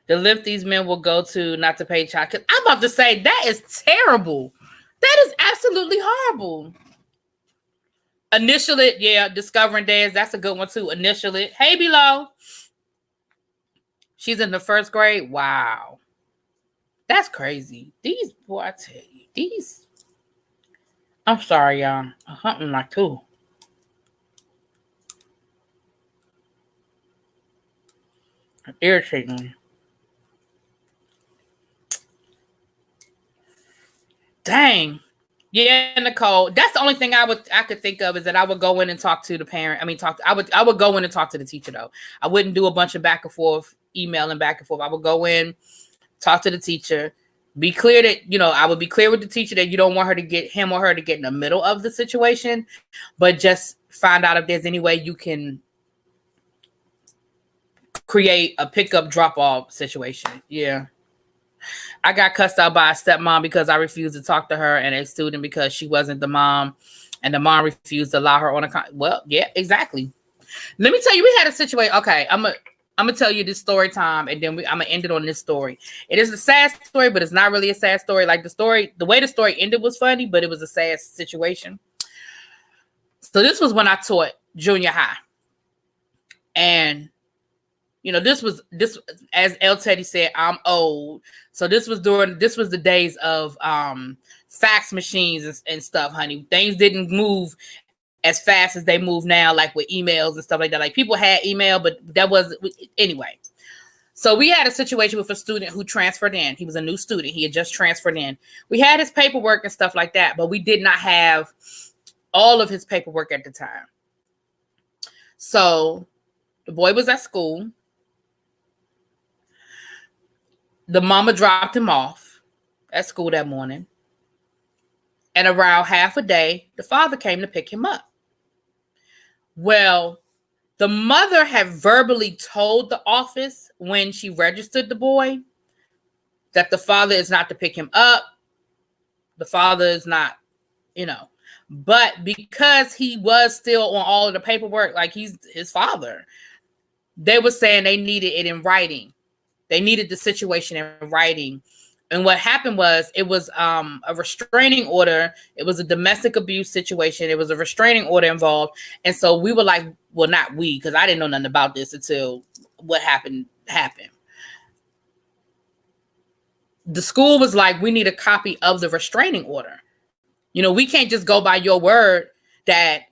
The lift these men will go to not to pay child. Because I'm about to say that is terrible. That is absolutely horrible. Initial it, yeah. Discovering days, that's a good one too. Initial it. Hey, below. She's in the first grade. Wow. That's crazy. These, boy, I tell you, these. I'm sorry, y'all. Hunting like two. Irritating. Dang. Yeah, Nicole. That's the only thing I could think of is that I would go in and talk to the parent. I would go in and talk to the teacher though. I wouldn't do a bunch of back and forth, emailing back and forth. I would go in, talk to the teacher, be clear that, I would be clear with the teacher that you don't want him or her to get in the middle of the situation, but just find out if there's any way you can create a pickup drop off situation. Yeah. I got cussed out by a stepmom because I refused to talk to her and a student because she wasn't the mom, and the mom refused to allow her on well, yeah, exactly. Let me tell you, we had a situation. Okay, I'm gonna tell you this story time, and then I'm gonna end it on this story. It is a sad story, but it's not really a sad story. Like the way the story ended was funny, but it was a sad situation. So this was when I taught junior high, and this was as El Teddy said, I'm old. So this was the days of fax machines and stuff, honey. Things didn't move as fast as they move now, like with emails and stuff like that. Like people had email, but that wasn't anyway. So we had a situation with a student who transferred in. He was a new student. He had just transferred in. We had his paperwork and stuff like that, but we did not have all of his paperwork at the time. So the boy was at school. The mama dropped him off at school that morning. And around half a day, the father came to pick him up. Well, the mother had verbally told the office when she registered the boy that the father is not to pick him up. The father is not, but because he was still on all of the paperwork, like he's his father, they were saying they needed it in writing. They needed the situation in writing. And what happened was it was a restraining order. It was a domestic abuse situation. It was a restraining order involved. And so we were like, well, not we, because I didn't know nothing about this until what happened. The school was like, we need a copy of the restraining order. We can't just go by your word that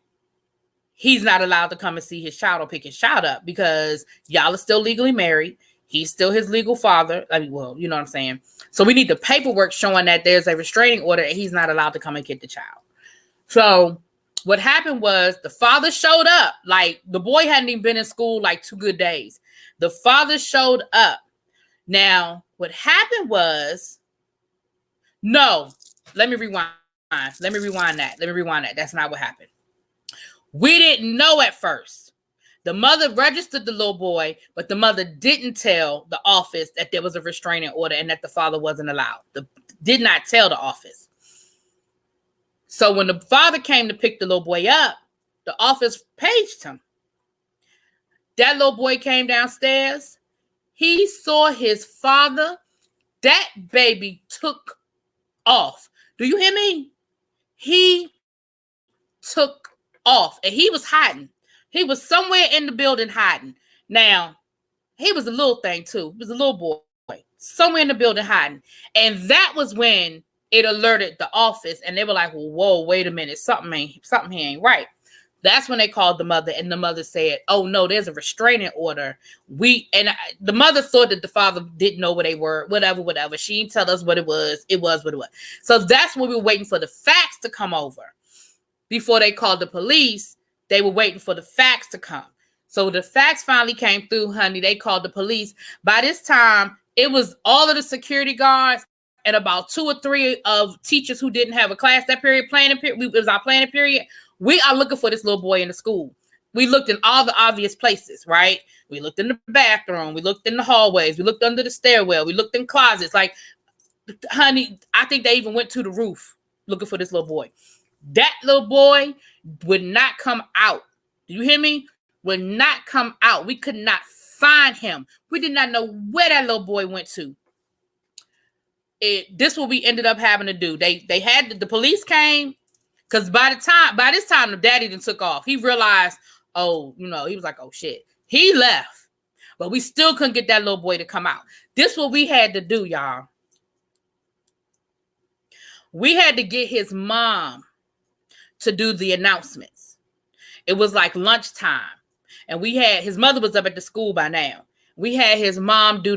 he's not allowed to come and see his child or pick his child up because y'all are still legally married. He's still his legal father. You know what I'm saying? So we need the paperwork showing that there's a restraining order and he's not allowed to come and get the child. So what happened was the father showed up. Like the boy hadn't even been in school like 2 good days. The father showed up. Now, what happened was, no, let me rewind. Let me rewind that. That's not what happened. We didn't know at first. The mother registered the little boy, but the mother didn't tell the office that there was a restraining order and that the father wasn't allowed. Did not tell the office. So when the father came to pick the little boy up, the office paged him. That little boy came downstairs. He saw his father. That baby took off. Do you hear me? He took off and he was hiding. He was somewhere in the building hiding. Now, he was a little thing too. He was a little boy, somewhere in the building hiding. And that was when it alerted the office and they were like, well, whoa, wait a minute. Something here ain't right. That's when they called the mother and the mother said, oh no, there's a restraining order. The mother thought that the father didn't know what they were, whatever. She didn't tell us what it was. It was what it was. So that's when we were waiting for the facts to come over. Before they called the police, they were waiting for the facts to come. So the facts finally came through, honey. They called the police. By this time, it was all of the security guards and about 2 or 3 of teachers who didn't have a class that period. It was our planning period. We are looking for this little boy in the school. We looked in all the obvious places, right? We looked in the bathroom. We looked in the hallways. We looked under the stairwell. We looked in closets. Like, honey, I think they even went to the roof looking for this little boy. That little boy would not come out. Do you hear me? Would not come out. We could not find him. We did not know where that little boy went to. This what we ended up having to do. They had the police came because by this time the daddy done took off. He realized, he was like, oh shit. He left, but we still couldn't get that little boy to come out. This what we had to do, y'all. We had to get his mom to do the announcements. It was like lunchtime, and his mother was up at the school by now. We had his mom do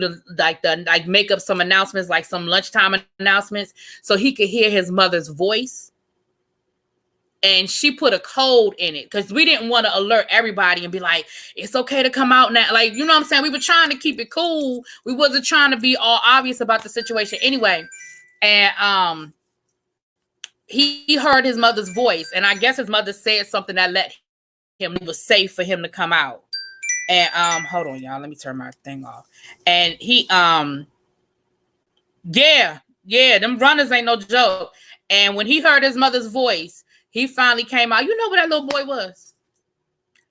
make up some announcements, like some lunchtime announcements, so he could hear his mother's voice. And she put a code in it because we didn't want to alert everybody and be like, it's okay to come out now. Like, you know what I'm saying? We were trying to keep it cool. We wasn't trying to be all obvious about the situation anyway. And he heard his mother's voice, and I guess his mother said something that let him, it was safe for him to come out. And hold on, y'all, let me turn my thing off. And he them runners ain't no joke. And when he heard his mother's voice, he finally came out. You know where that little boy was?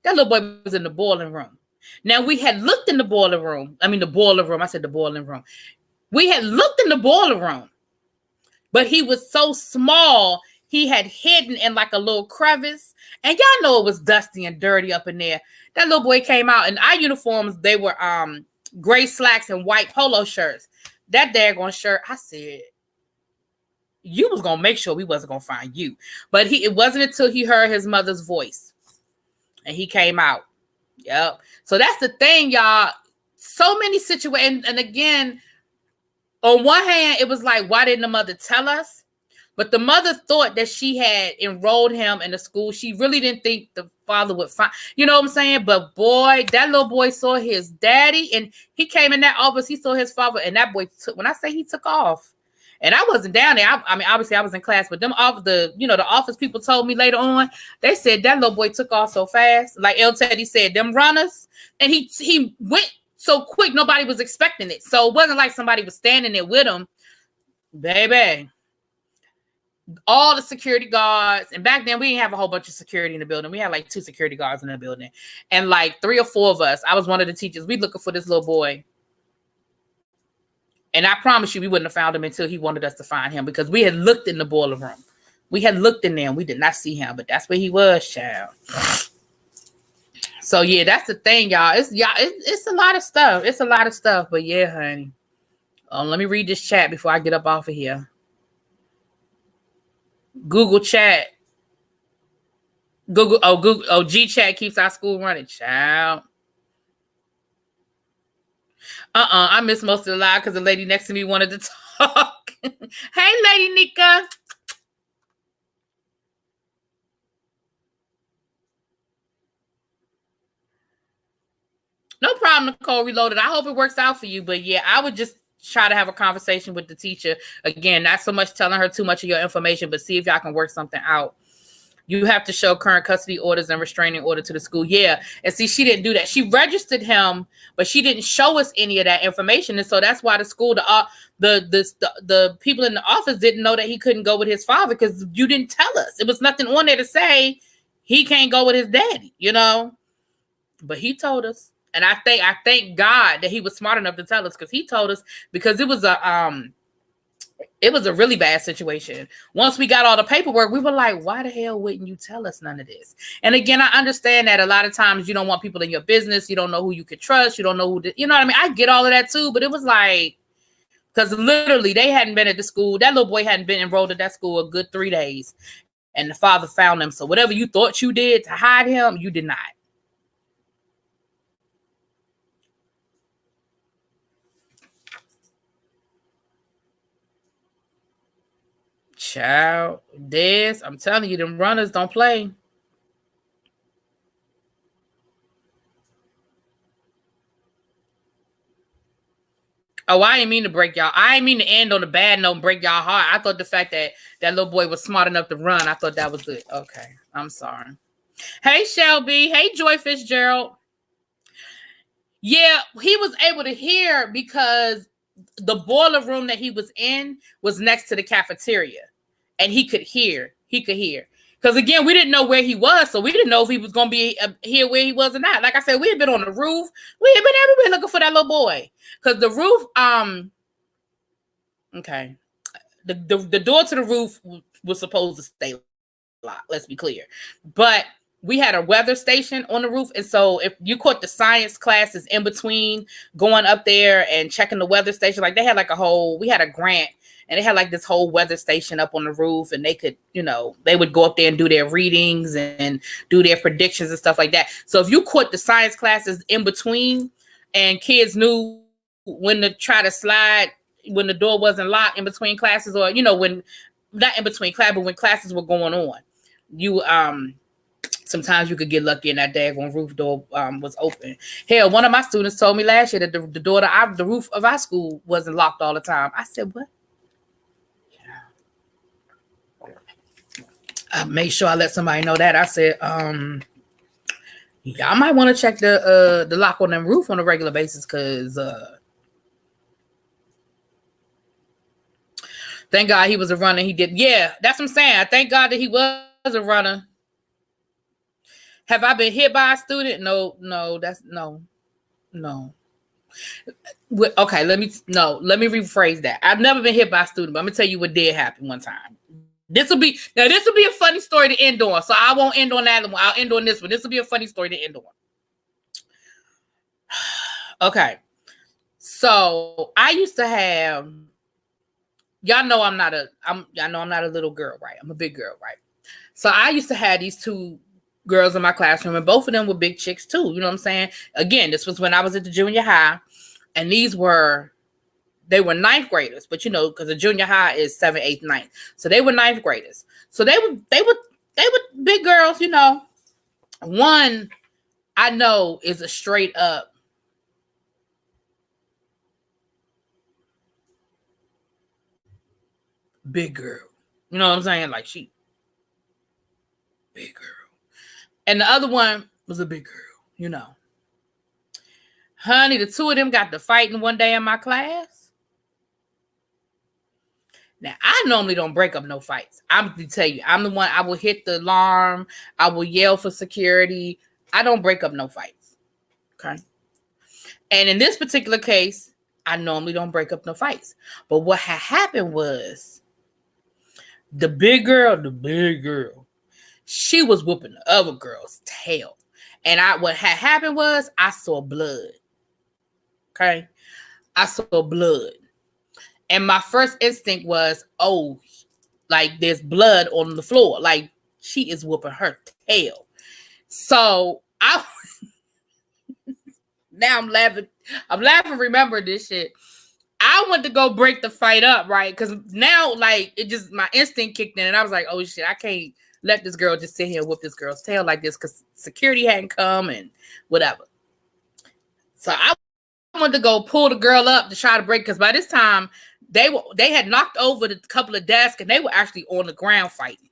That little boy was in the boiling room. Now, we had looked in the boiler room. I said the boiling room. We had looked in the boiler room, but he was so small, he had hidden in like a little crevice. And y'all know it was dusty and dirty up in there. That little boy came out in our uniforms. They were gray slacks and white polo shirts. That daggone shirt, I said, you was going to make sure we wasn't going to find you. But it wasn't until he heard his mother's voice and he came out. Yep. So that's the thing, y'all. So many situations. And again, on one hand, it was like, why didn't the mother tell us? But the mother thought that she had enrolled him in the school. She really didn't think the father would find, you know what I'm saying? But boy, that little boy saw his daddy and he came in that office. He saw his father and that boy when I say he took off. And I wasn't down there. I mean, obviously I was in class, but the office people told me later on, they said that little boy took off so fast. Like El Teddy said, them runners. And he went so quick, nobody was expecting it. So it wasn't like somebody was standing there with him. Baby. All the security guards. And back then we didn't have a whole bunch of security in the building. We had like 2 security guards in the building. And like 3 or 4 of us, I was one of the teachers. We looking for this little boy. And I promise you, we wouldn't have found him until he wanted us to find him because we had looked in the boiler room. We had looked in there and we did not see him, but that's where he was, child. So yeah, that's the thing, y'all. It's a lot of stuff. It's a lot of stuff, but yeah, honey. Let me read this chat before I get up off of here. Google Chat. G Chat keeps our school running, child. I missed most of the live because the lady next to me wanted to talk. Hey, Lady Nika. No problem, Nicole Reloaded. I hope it works out for you. But yeah, I would just try to have a conversation with the teacher. Again, not so much telling her too much of your information, but see if y'all can work something out. You have to show current custody orders and restraining order to the school. Yeah. And see, she didn't do that. She registered him, but she didn't show us any of that information. And so that's why the school, the people in the office didn't know that he couldn't go with his father, because you didn't tell us. It was nothing on there to say he can't go with his daddy, you know? But he told us. And I thank God that he was smart enough to tell us, because he told us, because it was a really bad situation. Once we got all the paperwork, we were like, why the hell wouldn't you tell us none of this? And again, I understand that a lot of times you don't want people in your business. You don't know who you could trust. You don't know you know what I mean? I get all of that too, but it was like, because literally they hadn't been at the school. That little boy hadn't been enrolled at that school a good 3 days. And the father found him. So whatever you thought you did to hide him, you did not. Child, this, I'm telling you, them runners don't play. Oh, I didn't mean to break y'all. I didn't mean to end on a bad note and break y'all heart. I thought the fact that that little boy was smart enough to run, I thought that was good. Okay, I'm sorry. Hey, Shelby. Hey, Joy Fitzgerald. Yeah, he was able to hear because the boiler room that he was in was next to the cafeteria, and he could hear. Because again, we didn't know where he was, so we didn't know if he was going to be here where he was or not. Like I said, we had been on the roof. We had been everywhere looking for that little boy. Because the roof, okay, the door to the roof was supposed to stay locked. Let's be clear, but we had a weather station on the roof, and so if you caught the science classes in between going up there and checking the weather station, like they had like we had a grant, and they had like this whole weather station up on the roof, and they could, they would go up there and do their readings and do their predictions and stuff like that. So if you caught the science classes in between, and kids knew when to try to slide when the door wasn't locked in between classes, or when not in between class, but when classes were going on, you sometimes you could get lucky and that daggone roof door was open. Hell, one of my students told me last year that the door to the roof of our school wasn't locked all the time. I said, what? I made sure I let somebody know that. I said, y'all might want to check the lock on them roof on a regular basis, because thank God he was a runner. He did. Yeah, that's what I'm saying. I thank God that he was a runner. Have I been hit by a student? No. Okay, let me rephrase that. I've never been hit by a student, but I'm gonna tell you what did happen one time. This will be a funny story to end on, so I won't end on that one. I'll end on this one. This will be a funny story to end on. Okay, so I used to have. Y'all know I'm not a little girl, right? I'm a big girl, right? So I used to have these two girls in my classroom, and both of them were big chicks too. You know what I'm saying? Again, this was when I was at the junior high, and they were ninth graders, but because the junior high is 7th, 8th, 9th. So they were ninth graders. So they were big girls, One I know is a straight up big girl. You know what I'm saying? Like she big girl. And the other one was a big girl, Honey, the two of them got to fighting one day in my class. Now, I normally don't break up no fights. I'm going to tell you, I'm the one, I will hit the alarm. I will yell for security. I don't break up no fights. Okay. And in this particular case, I normally don't break up no fights. But what had happened was the big girl, she was whooping the other girl's tail. And what had happened was I saw blood. Okay. I saw blood. And my first instinct was, oh, like there's blood on the floor. Like she is whooping her tail. So now I'm laughing. Remember this shit. I went to go break the fight up, right? Because now, like, my instinct kicked in, and I was like, oh shit, I can't let this girl just sit here and whoop this girl's tail like this, because security hadn't come and whatever. So I wanted to go pull the girl up to try to break, because by this time they had knocked over the couple of desks and they were actually on the ground fighting.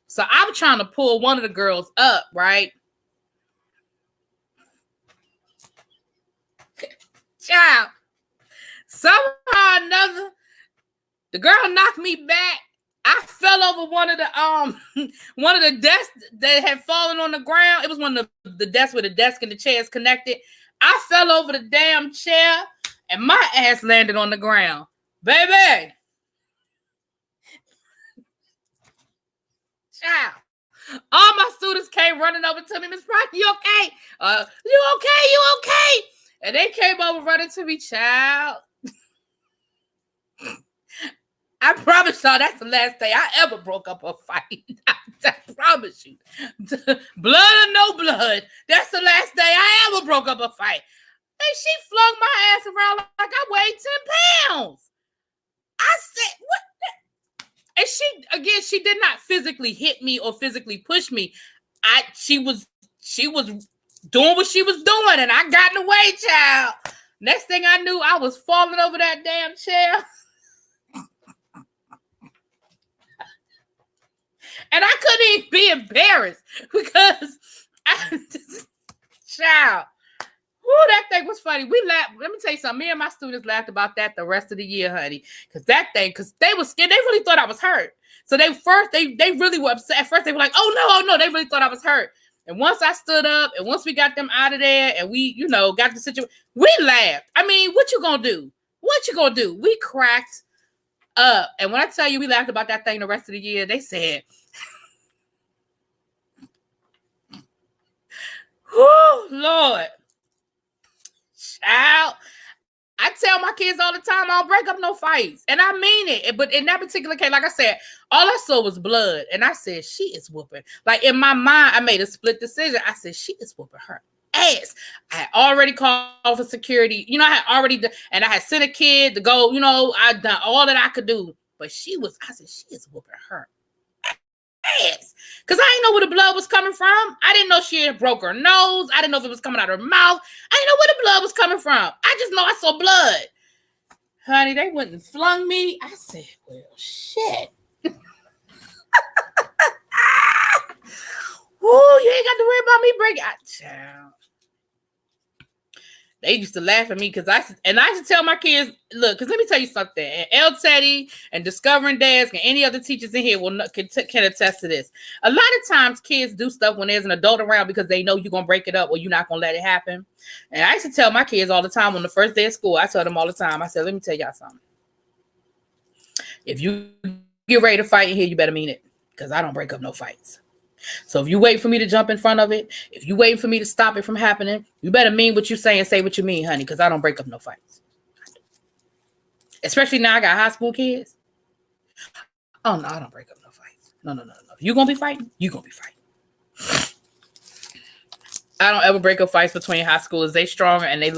So I was trying to pull one of the girls up, right? Child. Somehow or another, the girl knocked me back. I fell over one of the desks that had fallen on the ground. It was one of the desks where the desk and the chair is connected. I fell over the damn chair and my ass landed on the ground. Baby. Child. All my students came running over to me. Miss Brown, you okay? You okay? You okay? And they came over running to me, child. I promise y'all that's the last day I ever broke up a fight. I promise you. Blood or no blood, that's the last day I ever broke up a fight. And she flung my ass around like I weighed 10 pounds. I said, what? And she did not physically hit me or physically push me. She was doing what she was doing, and I got in the way, child. Next thing I knew, I was falling over that damn chair. And I couldn't even be embarrassed because child, that thing was funny. We laughed. Let me tell you something. Me and my students laughed about that the rest of the year, honey. Because they were scared. They really thought I was hurt. So they really were upset. At first, they were like, oh no. They really thought I was hurt. And once I stood up and once we got them out of there and we, got the situation, we laughed. I mean, what you gonna do? What you gonna do? We cracked up. And when I tell you we laughed about that thing the rest of the year, they said, oh, Lord. Child, I tell my kids all the time, I don't break up no fights. And I mean it. But in that particular case, like I said, all I saw was blood. And I said, she is whooping. Like in my mind, I made a split decision. I said, she is whooping her ass. I had already called for security. I had sent a kid to go, I'd done all that I could do. But I said, she is whooping her ass. Because I didn't know where the blood was coming from. I didn't know she had broke her nose. I didn't know if it was coming out of her mouth. I didn't know where the blood was coming from. I just know I saw blood. Honey, they went and flung me. I said, well, shit. Ooh, you ain't got to worry about me breaking. Child. They used to laugh at me because I used to tell my kids, look, because let me tell you something. And El Teddy and Discovering Desk and any other teachers in here can attest to this. A lot of times kids do stuff when there's an adult around because they know you're going to break it up or you're not going to let it happen. And I used to tell my kids all the time on the first day of school, I tell them all the time, I said, let me tell y'all something. If you get ready to fight in here, you better mean it because I don't break up no fights. So if you wait for me to jump in front of it, if you waiting for me to stop it from happening, you better mean what you say and say what you mean, honey, because I don't break up no fights. Especially now I got high school kids. Oh, no, I don't break up no fights. No. If you going to be fighting, you going to be fighting. I don't ever break up fights between high schoolers. They stronger and they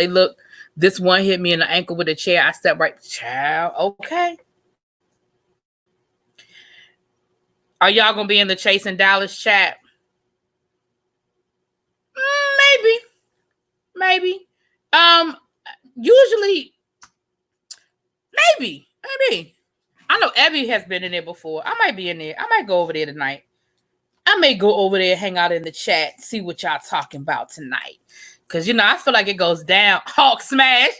look, this one hit me in the ankle with a chair. I step right, child, okay. Are y'all going to be in the Chasing Dallas chat? Maybe. Usually, maybe. I know Evie has been in there before. I might be in there. I might go over there tonight. I may go over there, hang out in the chat, see what y'all talking about tonight. Because, I feel like it goes down. Hawk smash.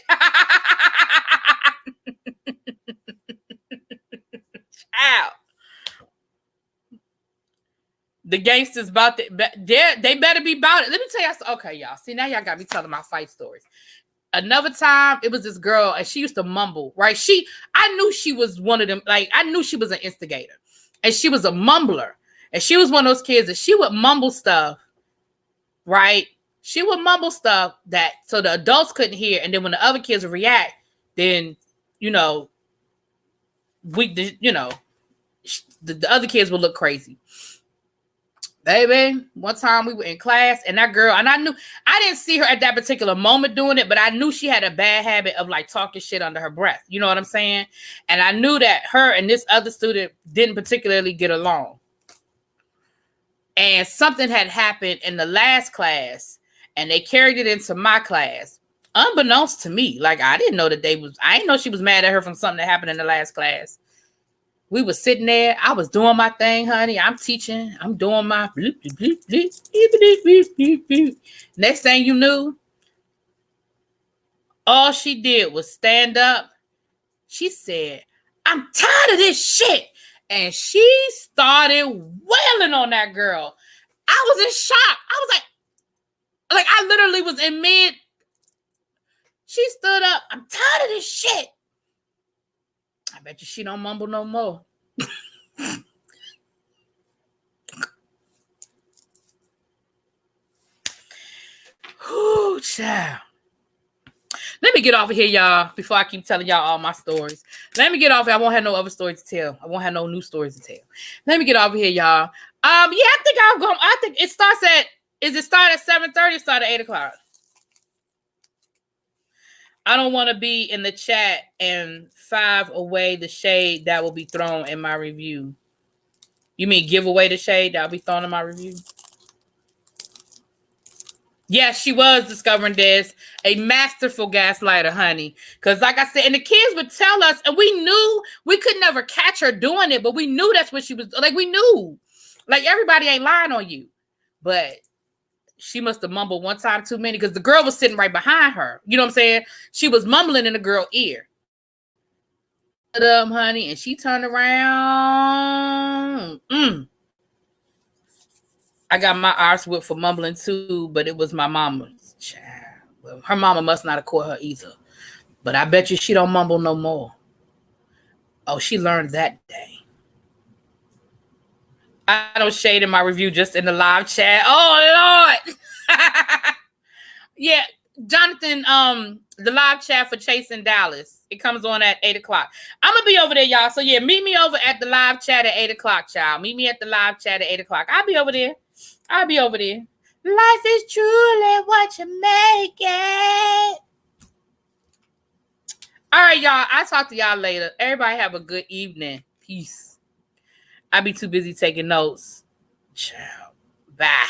Child. The gangsters about it. They better be about it. Let me tell y'all. Okay, y'all. See, now y'all got me telling my fight stories. Another time, it was this girl, and she used to mumble, right? I knew she was one of them. Like, I knew she was an instigator. And she was a mumbler. And she was one of those kids that she would mumble stuff, right? She would mumble stuff so the adults couldn't hear. And then when the other kids would react, then, the other kids would look crazy. Baby, one time we were in class and that girl, and I didn't see her at that particular moment doing it, but I knew she had a bad habit of like talking shit under her breath. You know what I'm saying? And I knew that her and this other student didn't particularly get along. And something had happened in the last class. and they carried it into my class. Unbeknownst to me, like I didn't know she was mad at her from something that happened in the last class. We was sitting there. I was doing my thing, honey. I'm teaching. I'm doing my bleep, bleep, bleep, bleep, bleep, bleep, bleep. Next thing you knew, all she did was stand up. She said, "I'm tired of this shit." And she started wailing on that girl. I was in shock. I was like I literally was in mid. She stood up. "I'm tired of this shit." I bet you she don't mumble no more. Whoo, child. Let me get off of here, y'all, before I keep telling y'all all my stories. Let me get off here. I won't have no other stories to tell. I won't have no new stories to tell. Let me get off of here, y'all. I think I'll go. I think it starts at, is it start at 7:30 or start at 8 o'clock? I don't want to be in the chat and 5 away the shade that will be thrown in my review. You mean give away the shade that will be thrown in my review? Yes, she was discovering this. A masterful gaslighter, honey. Because like I said, and the kids would tell us, and we knew we could never catch her doing it, but we knew that's what she was, like we knew. Like everybody ain't lying on you. But she must have mumbled one time too many because the girl was sitting right behind her. You know what I'm saying? She was mumbling in the girl's ear. Honey, and she turned around. I got my arse whipped for mumbling too, but it was my mama's child. Well, her mama must not have caught her either. But I bet you she don't mumble no more. Oh, she learned that day. I don't shade in my review, just in the live chat. Oh, Lord. Yeah, Jonathan, the live chat for Chasing Dallas. It comes on at 8 o'clock. I'm going to be over there, y'all. So, yeah, meet me over at the live chat at 8 o'clock, child. Meet me at the live chat at 8 o'clock. I'll be over there. Life is truly what you make it. All right, y'all. I'll talk to y'all later. Everybody have a good evening. Peace. I'll be too busy taking notes. Ciao. Bye.